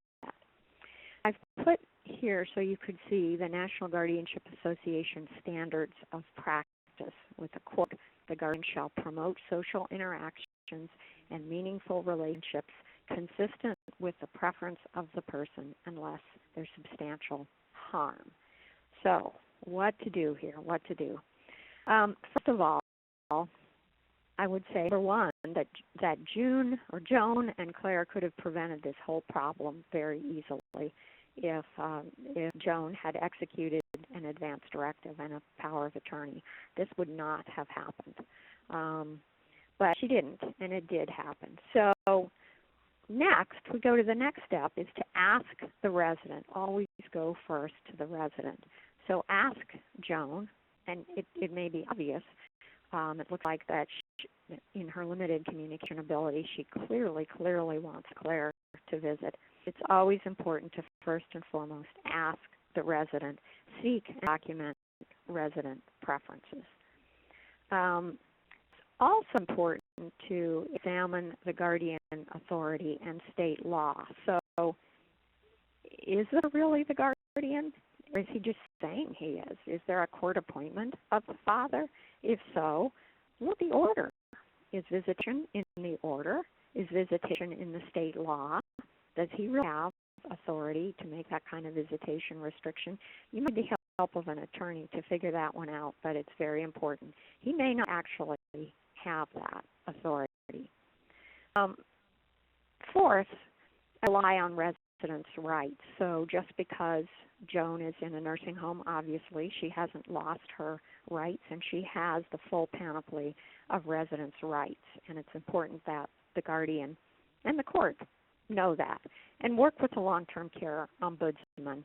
I've put here so you could see the National Guardianship Association standards of practice with a quote: "The guardian shall promote social interactions and meaningful relationships consistent with the preference of the person unless there's substantial harm." So what to do here? What to do? First of all, I would say, number one, that Joan and Claire could have prevented this whole problem very easily if Joan had executed an advance directive and a power of attorney. This would not have happened. But she didn't, and it did happen. So next, we go to the next step, is to ask the resident. Always go first to the resident. So ask Joan, and it may be obvious. It looks like that in her limited communication ability, she clearly wants Claire to visit. It's always important to first and foremost ask the resident, seek and document resident preferences. It's also important to examine the guardian authority and state law. So, is it really the guardian? Or is he just saying he is? Is there a court appointment of the father? If so, look at the order. Is visitation in the order? Is visitation in the state law? Does he really have authority to make that kind of visitation restriction? You might need the help of an attorney to figure that one out, but it's very important. He may not actually have that authority. Fourth, rely on residents' rights. So just because Joan is in a nursing home, obviously she hasn't lost her rights, and she has the full panoply of residents' rights. And it's important that the guardian and the court know that, and work with the long-term care ombudsman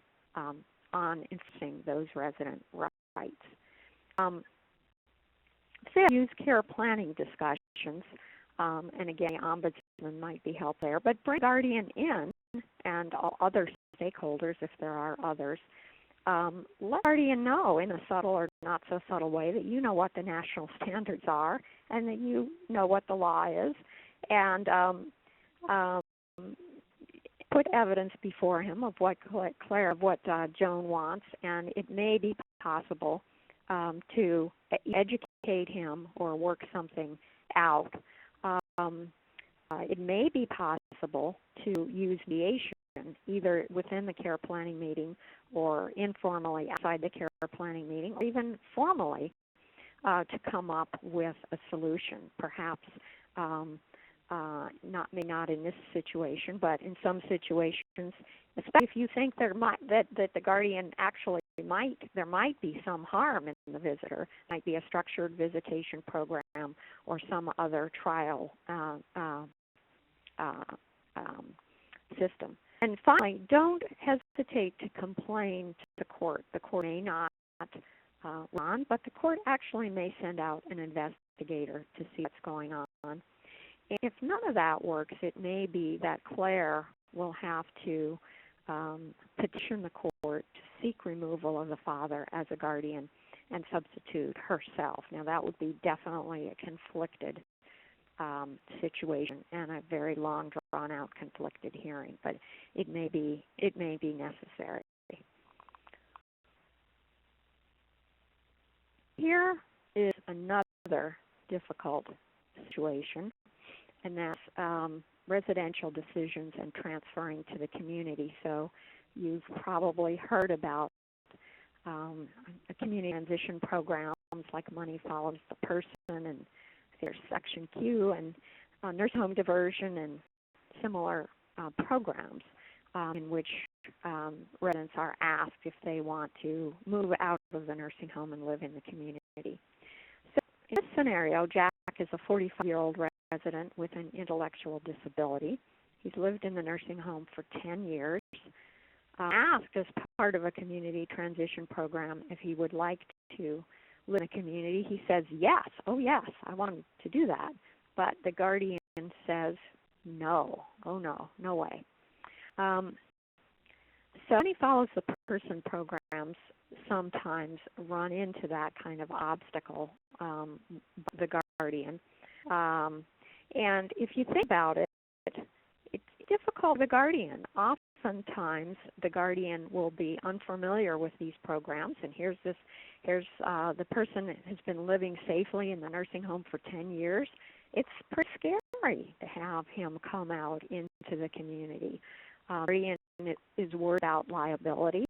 on enforcing those resident rights. Use care planning discussions, and again, the ombudsman might be helpful there, but bring guardian in and all other stakeholders if there are others. Let guardian know in a subtle or not so subtle way that you know what the national standards are and that you know what the law is, and put evidence before him of what Joan wants, and it may be possible to educate him or work something out. It may be possible to use mediation either within the care planning meeting or informally outside the care planning meeting, or even formally to come up with a solution. Perhaps not in this situation, but in some situations, especially if you think that the guardian actually there might be some harm in the visitor, might be a structured visitation program or some other trial system. And finally, don't hesitate to complain to the court. The court may not run, but the court actually may send out an investigator to see what's going on. And if none of that works, it may be that Claire will have to petition the court to seek removal of the father as a guardian and substitute herself. Now, that would be definitely a conflicted situation and a very long, drawn-out, conflicted hearing, but it may be necessary. Here is another difficult situation, and that's residential decisions and transferring to the community. So you've probably heard about community transition programs like Money Follows the Person, and there's Section Q and nursing home diversion and similar programs in which residents are asked if they want to move out of the nursing home and live in the community. So in this scenario, Jack is a 45-year-old resident with an intellectual disability. He's lived in the nursing home for 10 years. Asked as part of a community transition program if he would like to live in a community. He says yes. Oh yes, I want to do that. But the guardian says no. Oh no, no way. So Money Follows the Person programs sometimes run into that kind of obstacle, the guardian. And if you think about it, it's difficult for the guardian. Oftentimes, the guardian will be unfamiliar with these programs, and here's the person that has been living safely in the nursing home for 10 years. It's pretty scary to have him come out into the community. The guardian is worried about liability,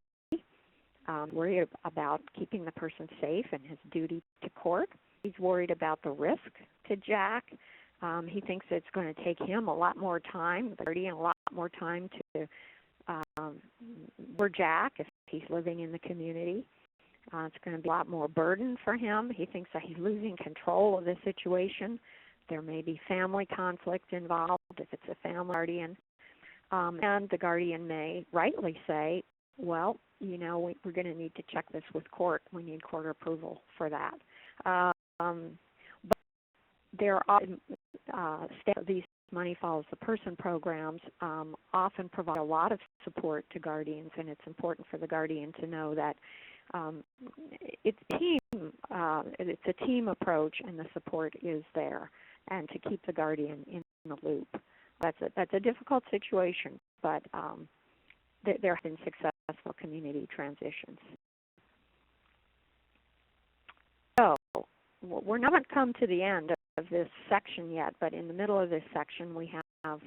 worried about keeping the person safe and his duty to court. He's worried about the risk to Jack. He thinks it's going to take him a lot more time, the guardian a lot more time to Jack if he's living in the community. It's going to be a lot more burden for him. He thinks that he's losing control of the situation. There may be family conflict involved if it's a family guardian. And the guardian may rightly say, well, you know, we're going to need to check this with court. We need court approval for that. But there are these Money Follows the Person programs often provide a lot of support to guardians, and it's important for the guardian to know that it's a team approach, and the support is there, and to keep the guardian in the loop. That's a difficult situation, but there have been successful community transitions. So we're not come to the end of this section yet, but in the middle of this section we have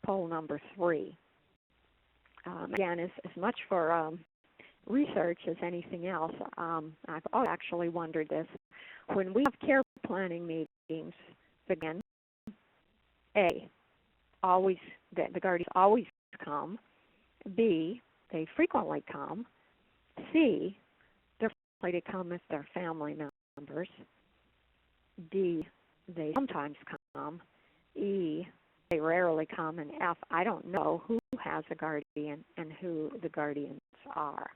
poll number 3. Again, as much for research as anything else. I've actually wondered this. When we have care planning meetings, again, A, the guardians always come. B, they frequently come. C, they're likely to come if they're family members. D, they sometimes come. E, they rarely come. And F, I don't know who has a guardian and who the guardians are.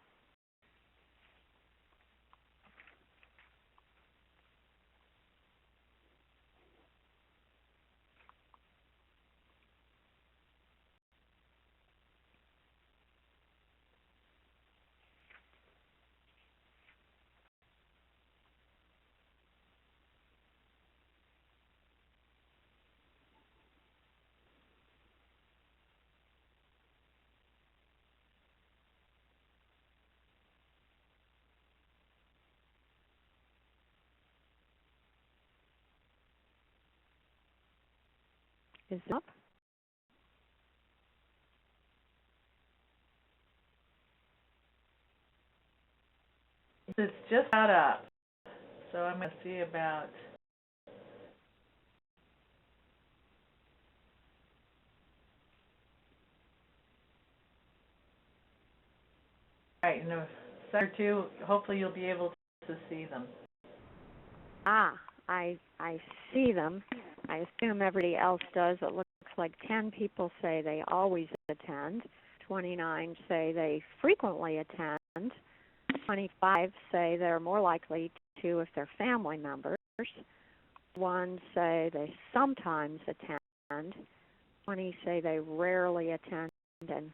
Is it up? It's just about up. So I'm going to see about... All right, in a second or two, hopefully you'll be able to see them. I see them. I assume everybody else does. It looks like 10 people say they always attend. 29 say they frequently attend. 25 say they're more likely to if they're family members. 1 say they sometimes attend. 20 say they rarely attend. And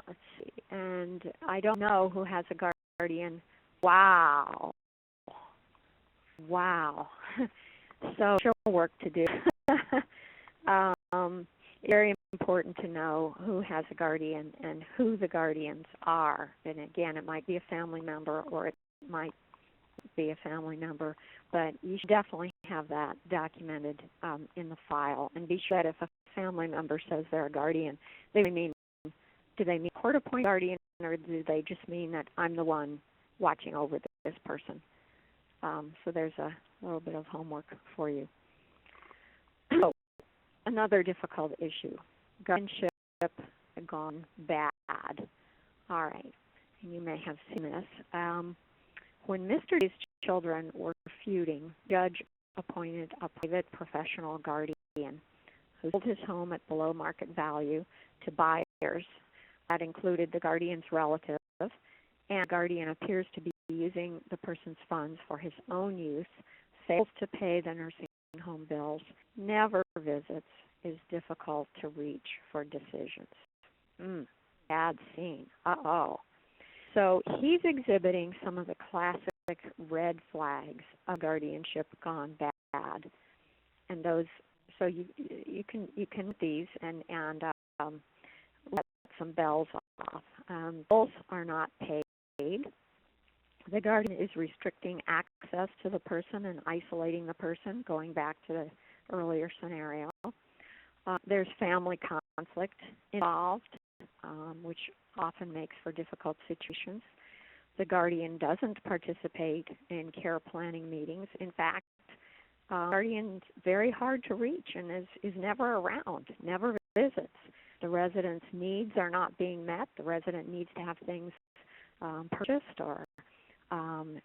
let's see. And I don't know who has a guardian. Wow. So, work to do. Very important to know who has a guardian and who the guardians are. And again, it might be a family member or it might be a family member, but you should definitely have that documented in the file. And be sure that if a family member says they're a guardian, do they mean court-appointed guardian, or do they just mean that I'm the one watching over this person? So there's a little bit of homework for you. So, another difficult issue, guardianship gone bad. All right, and you may have seen this. When Mr. D's children were feuding, the judge appointed a private professional guardian who sold his home at below market value to buyers. That included the guardian's relative, and the guardian appears to be using the person's funds for his own use, fails to pay the nursing home bills, never visits, is difficult to reach for decisions. Bad scene. Uh-oh. So he's exhibiting some of the classic red flags of guardianship gone bad, and those. So you can these and let some bells off. Bills are not paid. The guardian is restricting access to the person and isolating the person, going back to the earlier scenario. There's family conflict involved, which often makes for difficult situations. The guardian doesn't participate in care planning meetings. In fact, guardian's very hard to reach and is never around, never visits. The resident's needs are not being met. The resident needs to have things purchased or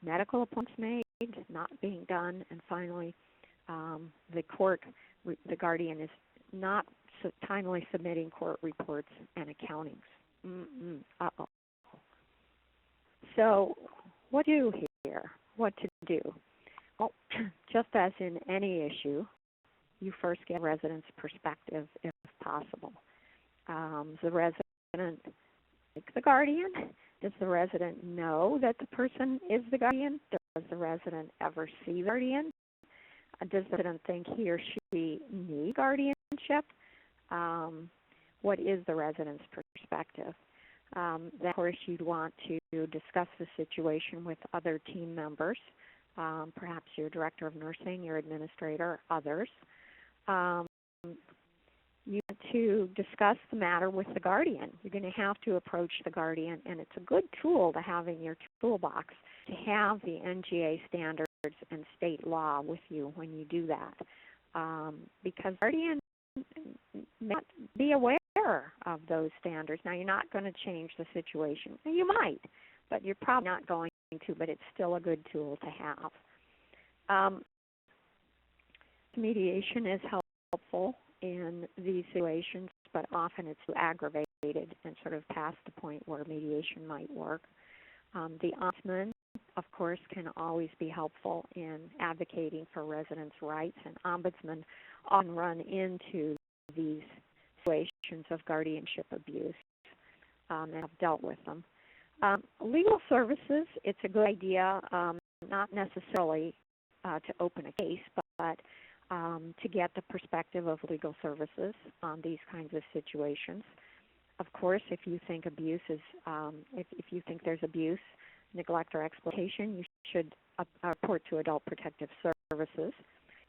medical appointments made, not being done. And finally, the guardian is not timely submitting court reports and accountings. Uh-oh. So what to do here? What to do? Well, just as in any issue, you first get a resident's perspective if possible. The resident like the guardian? Does the resident know that the person is the guardian? Does the resident ever see the guardian? Does the resident think he or she needs guardianship? What is the resident's perspective? Then, of course, you'd want to discuss the situation with other team members, perhaps your director of nursing, your administrator, others. You want to discuss the matter with the guardian. You're going to have to approach the guardian, and it's a good tool to have in your toolbox to have the NGA standards and state law with you when you do that. Because guardian may not be aware of those standards. Now, you're not going to change the situation. You might, but you're probably not going to, but it's still a good tool to have. Mediation is helpful in these situations, but often it's aggravated and sort of past the point where mediation might work. The ombudsman, of course, can always be helpful in advocating for residents' rights, and ombudsmen often run into these situations of guardianship abuse and have dealt with them. Legal services, it's a good idea, not necessarily to open a case, but to get the perspective of legal services on these kinds of situations. Of course, if you think abuse is, if you think there's abuse, neglect, or exploitation, you should report to Adult Protective Services.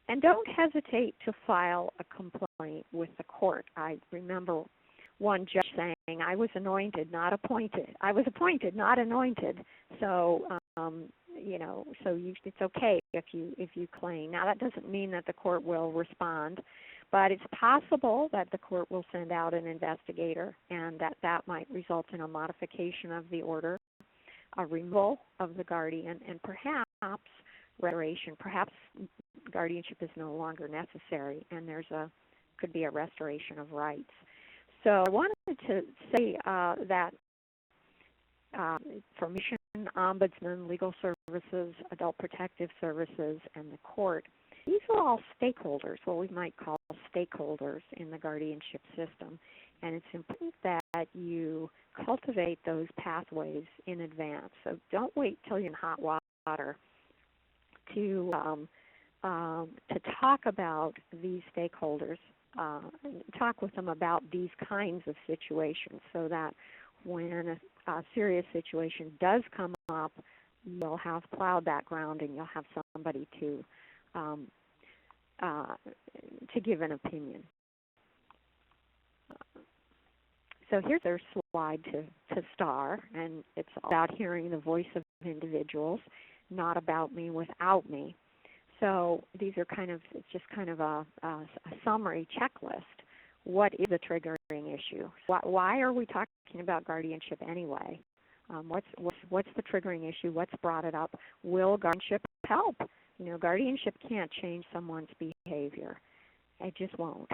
And don't hesitate to file a complaint with the court. I remember one judge saying, I was anointed, not appointed. I was appointed, not anointed. So, it's okay if you claim. Now, that doesn't mean that the court will respond, but it's possible that the court will send out an investigator, and that might result in a modification of the order, a removal of the guardian, and perhaps restoration. Perhaps guardianship is no longer necessary, and could be a restoration of rights. So I wanted to say that Formation, Ombudsman, Legal Services, Adult Protective Services, and the court, these are all stakeholders, what we might call stakeholders in the guardianship system. And it's important that you cultivate those pathways in advance. So don't wait till you're in hot water to talk about these stakeholders, talk with them about these kinds of situations, so that when a serious situation does come up, you'll have plowed that ground and you'll have somebody to give an opinion. So here's their slide to star, and it's about hearing the voice of individuals, not about me without me. So these are it's just kind of a summary checklist. What is a triggering issue? Why are we talking about guardianship anyway? What's the triggering issue? What's brought it up? Will guardianship help? Guardianship can't change someone's behavior. It just won't.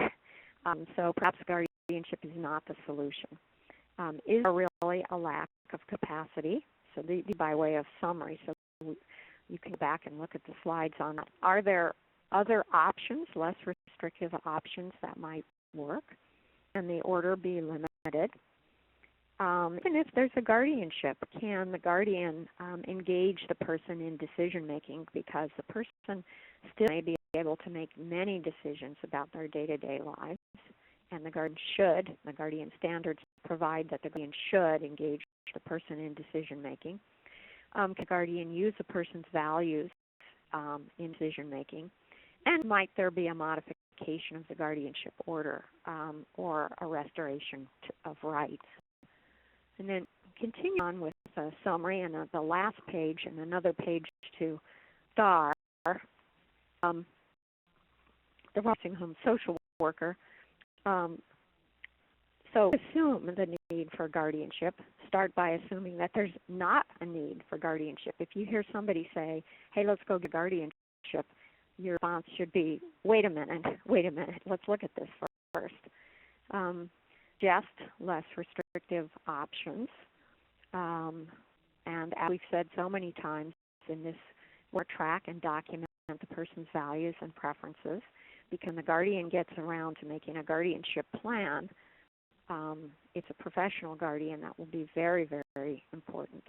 So perhaps guardianship is not the solution. Is there really a lack of capacity? So by way of summary, so you can go back and look at the slides on that. Are there other options, less restrictive options that might work? Can the order be limited? Even if there's a guardianship, can the guardian engage the person in decision making, because the person still may be able to make many decisions about their day-to-day lives, and the guardian standards provide that the guardian should engage the person in decision making. Can the guardian use a person's values in decision making? And might there be a modification of the guardianship order or a restoration of rights? And then continue on with a summary and the last page and another page to star. The nursing home social worker. So assume the need for guardianship. Start by assuming that there's not a need for guardianship. If you hear somebody say, hey, let's go get guardianship, your response should be, wait a minute, let's look at this first. Just less restrictive options. And as we've said so many times in this, we'll track and document the person's values and preferences, because when the guardian gets around to making a guardianship plan, it's a professional guardian that will be very, very important.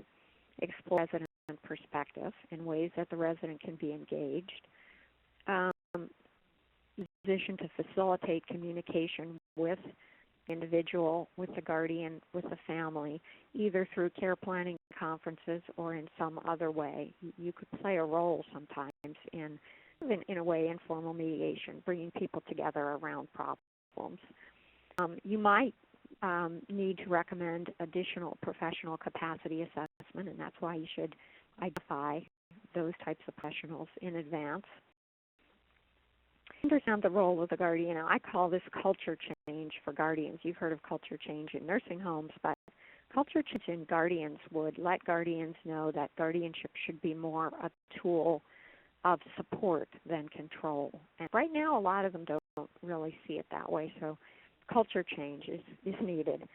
Explore resident perspective in ways that the resident can be engaged. Position to facilitate communication with individual, with the guardian, with the family, either through care planning conferences or in some other way. You could play a role sometimes in a way, informal mediation, bringing people together around problems. You might need to recommend additional professional capacity assessment, and that's why you should identify those types of professionals in advance. Understand the role of the guardian. I call this culture change for guardians. You've heard of culture change in nursing homes, but culture change in guardians would let guardians know that guardianship should be more a tool of support than control. And right now, a lot of them don't really see it that way, so culture change is needed.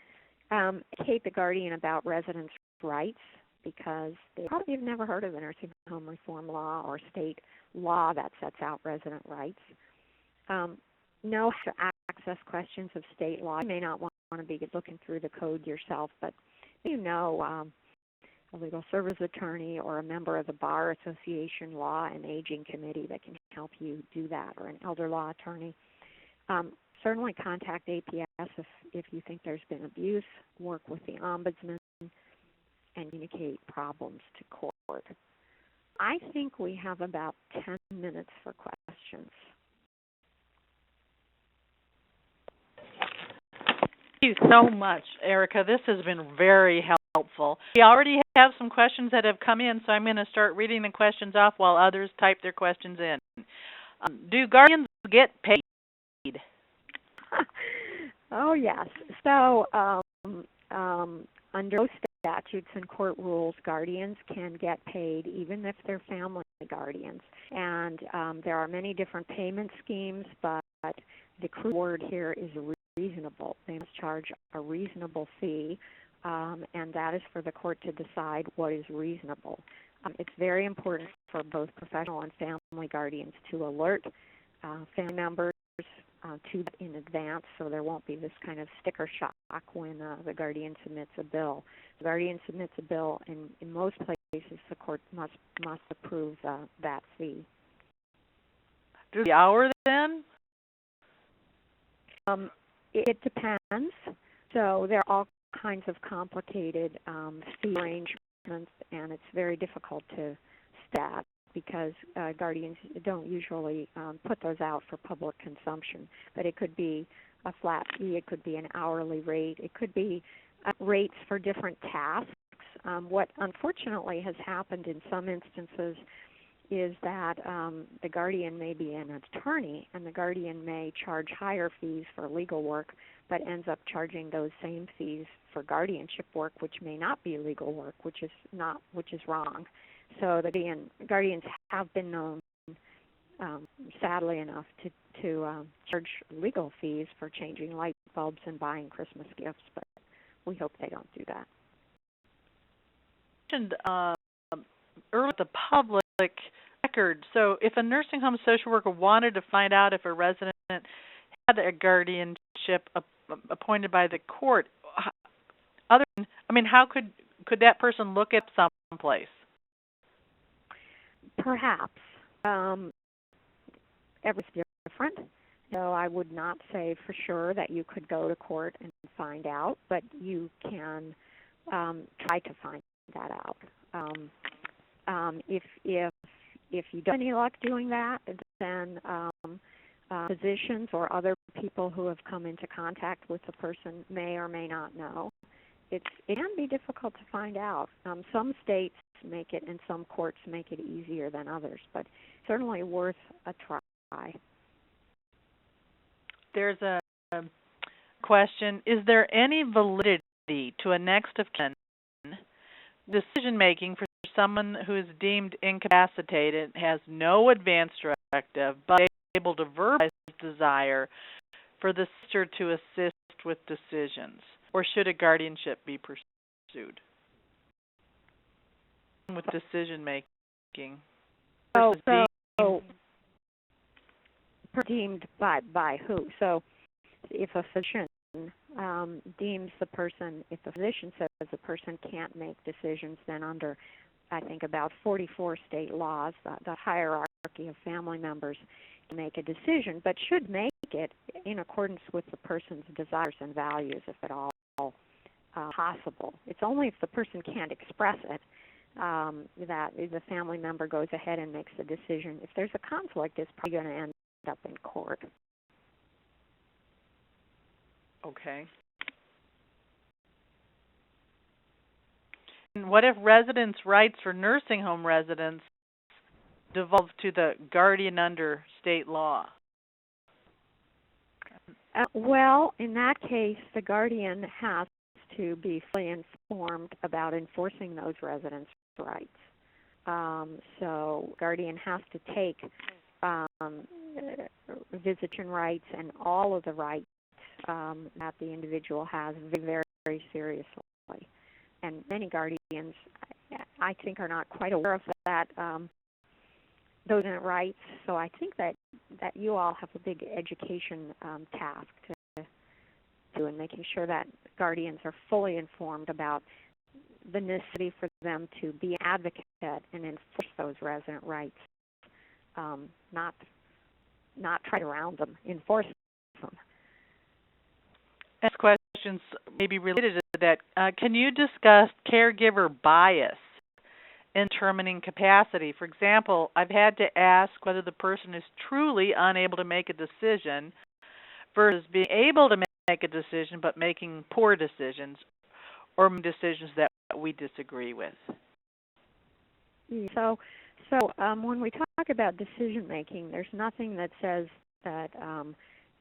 Educate the guardian about residents' rights, because they probably have never heard of the nursing home reform law or state law that sets out resident rights. Know how to access questions of state law. You may not want to be looking through the code yourself, but a legal service attorney or a member of the Bar Association Law and Aging Committee that can help you do that, or an elder law attorney. Certainly contact APS if you think there's been abuse. Work with the ombudsman and communicate problems to court. I think we have about 10 minutes for questions. you so much, Erika. This has been very helpful. We already have some questions that have come in, so I'm going to start reading the questions off while others type their questions in. Do guardians get paid? Oh, yes. So under most statutes and court rules, guardians can get paid even if they're family guardians. And there are many different payment schemes, but the crucial word here is reasonable. They must charge a reasonable fee, and that is for the court to decide what is reasonable. It's very important for both professional and family guardians to alert family members to that in advance, so there won't be this kind of sticker shock when the guardian submits a bill. The guardian submits a bill, and in most places the court must approve that fee. Do the hour then? It depends. So there are all kinds of complicated fee arrangements, and it's very difficult to stat because guardians don't usually put those out for public consumption. But it could be a flat fee, it could be an hourly rate, it could be rates for different tasks. What unfortunately has happened in some instances is that the guardian may be an attorney, and the guardian may charge higher fees for legal work, but ends up charging those same fees for guardianship work, which may not be legal work, which is wrong. So the guardians have been known, sadly enough, to charge legal fees for changing light bulbs and buying Christmas gifts, but we hope they don't do that. You mentioned earlier the public record. So if a nursing home social worker wanted to find out if a resident had a guardianship appointed by the court, how could that person look at someplace? Perhaps. Everything's different. So I would not say for sure that you could go to court and find out, but you can try to find that out. If you don't have any luck doing that, then physicians or other people who have come into contact with the person may or may not know. It can be difficult to find out. Some states make it and some courts make it easier than others, but certainly worth a try. There's a question. Is there any validity to a next of kin decision-making for someone who is deemed incapacitated, has no advance directive, but is able to verbalize his desire for the sister to assist with decisions? Or should a guardianship be pursued? With decision-making. Deemed by who? So if a physician deems the person, if the physician says the person can't make decisions, then under, I think, about 44 state laws, the hierarchy of family members can make a decision, but should make it in accordance with the person's desires and values, if at all possible. It's only if the person can't express it that the family member goes ahead and makes the decision. If there's a conflict, it's probably going to end up in court. Okay. And what if residents' rights for nursing home residents devolve to the guardian under state law? Well, in that case, the guardian has to be fully informed about enforcing those residents' rights. So guardian has to take visitation rights and all of the rights that the individual has very, very seriously. And many guardians, I think, are not quite aware of that, those rights. So I think that you all have a big education task to do in making sure that guardians are fully informed about the necessity for them to be an advocate and enforce those resident rights, not try around them, enforce them. Next questions may be related to that. Can you discuss caregiver bias in determining capacity? For example, I've had to ask whether the person is truly unable to make a decision versus being able to make a decision, but making poor decisions or decisions that we disagree with. So when we talk about decision making, there's nothing that says that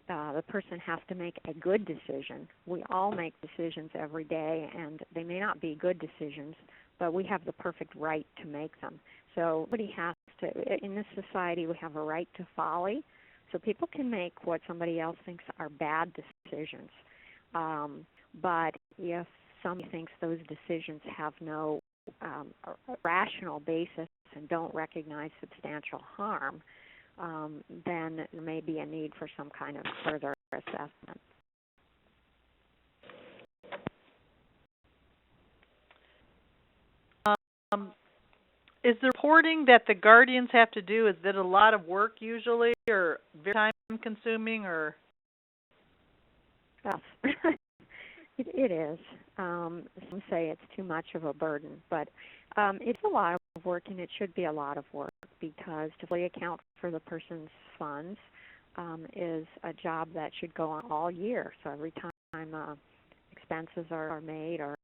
the person has to make a good decision. We all make decisions every day, and they may not be good decisions, but we have the perfect right to make them. So nobody has to. In this society, we have a right to folly, so people can make what somebody else thinks are bad decisions. But if somebody thinks those decisions have no rational basis and don't recognize substantial harm, then there may be a need for some kind of further assessment. Is the reporting that the guardians have to do, is it a lot of work usually, or very time-consuming, or? Yes, it is. Some say it's too much of a burden, but it's a lot of work, and it should be a lot of work, because to fully account for the person's funds is a job that should go on all year. So every time expenses are made or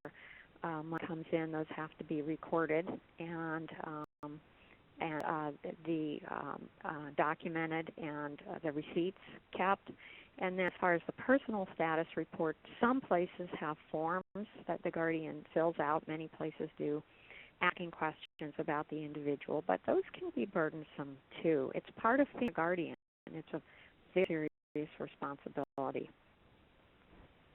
what comes in, those have to be recorded and documented, and the receipts kept. And then as far as the personal status report, some places have forms that the guardian fills out. Many places do, asking questions about the individual, but those can be burdensome too. It's part of being a guardian, and it's a very serious responsibility.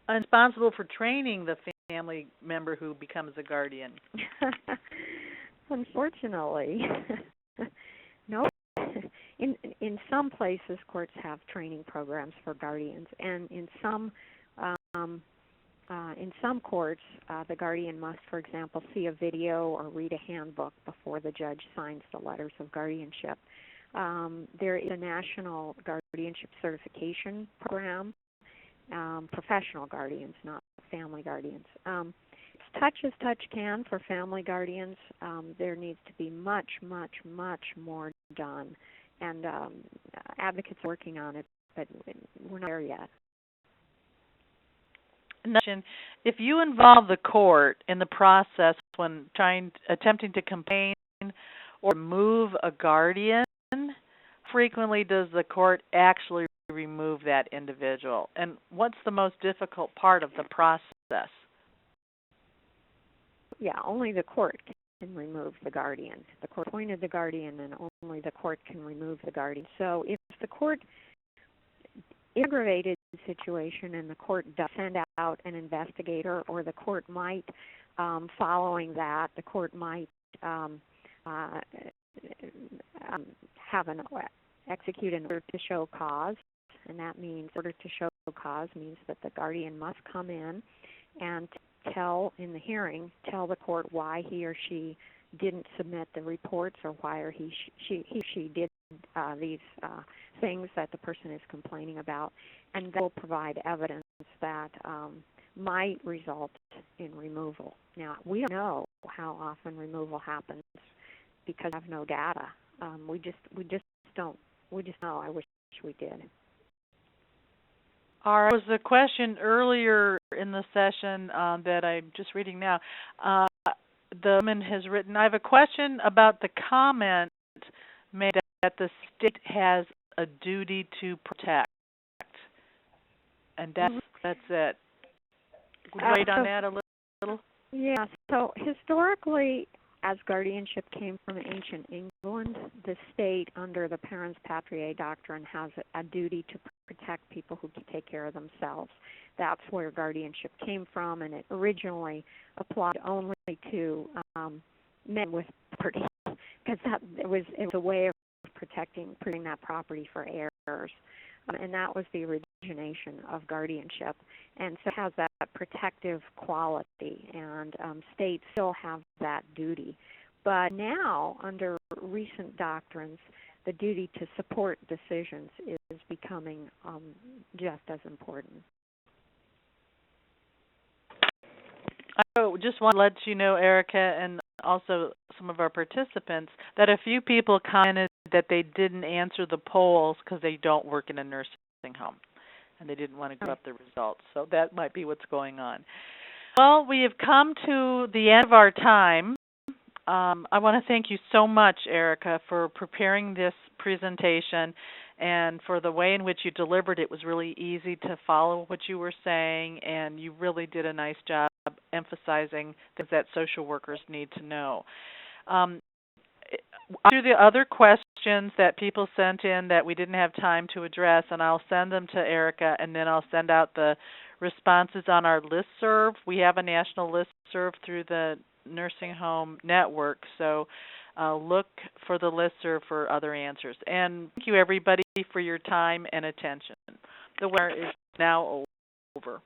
And responsible for training the family member who becomes a guardian. Unfortunately, no. In some places, courts have training programs for guardians, and in some courts, the guardian must, for example, see a video or read a handbook before the judge signs the letters of guardianship. There is a national guardianship certification program, professional guardians, not family guardians. Touch as touch can for family guardians. There needs to be much, much, much more done. And advocates are working on it, but we're not there yet. If you involve the court in the process when attempting to complain or move a guardian, frequently does the court actually remove that individual? And what's the most difficult part of the process? Yeah, only the court can remove the guardian. The court appointed the guardian, and only the court can remove the guardian. So if the court aggravated the situation and the court does send out an investigator, or the court might, following that, the court might execute an order to show cause, and that means order to show cause means that the guardian must come in and tell the court why he or she didn't submit the reports, or why she did these things that the person is complaining about, and that will provide evidence that might result in removal. Now, we don't know how often removal happens because we have no data. We just know. I wish we did. There was a question earlier in the session that I'm just reading now. The woman has written, I have a question about the comment made that the state has a duty to protect. And that's it. Would you wait on that a little? Yeah, so historically, as guardianship came from ancient England, the state, under the parens patriae doctrine, has a duty to protect people who can take care of themselves. That's where guardianship came from, and it originally applied only to men with property, because it was a way of protecting that property for heirs. And that was the origination of guardianship. And so it has that protective quality, and states still have that duty. But now, under recent doctrines, the duty to support decisions is becoming just as important. I just want to let you know, Erika, and also some of our participants, that a few people commented that they didn't answer the polls because they don't work in a nursing home. and they didn't want to give up the results. So that might be what's going on. Well, we have come to the end of our time. I want to thank you so much, Erika, for preparing this presentation and for the way in which you delivered. It was really easy to follow what you were saying, and you really did a nice job emphasizing things that social workers need to know. I'll do the other questions that people sent in that we didn't have time to address, and I'll send them to Erika, and then I'll send out the responses on our listserv. We have a national listserv through the Nursing Home Network, so look for the listserv for other answers. And thank you, everybody, for your time and attention. The webinar is now over.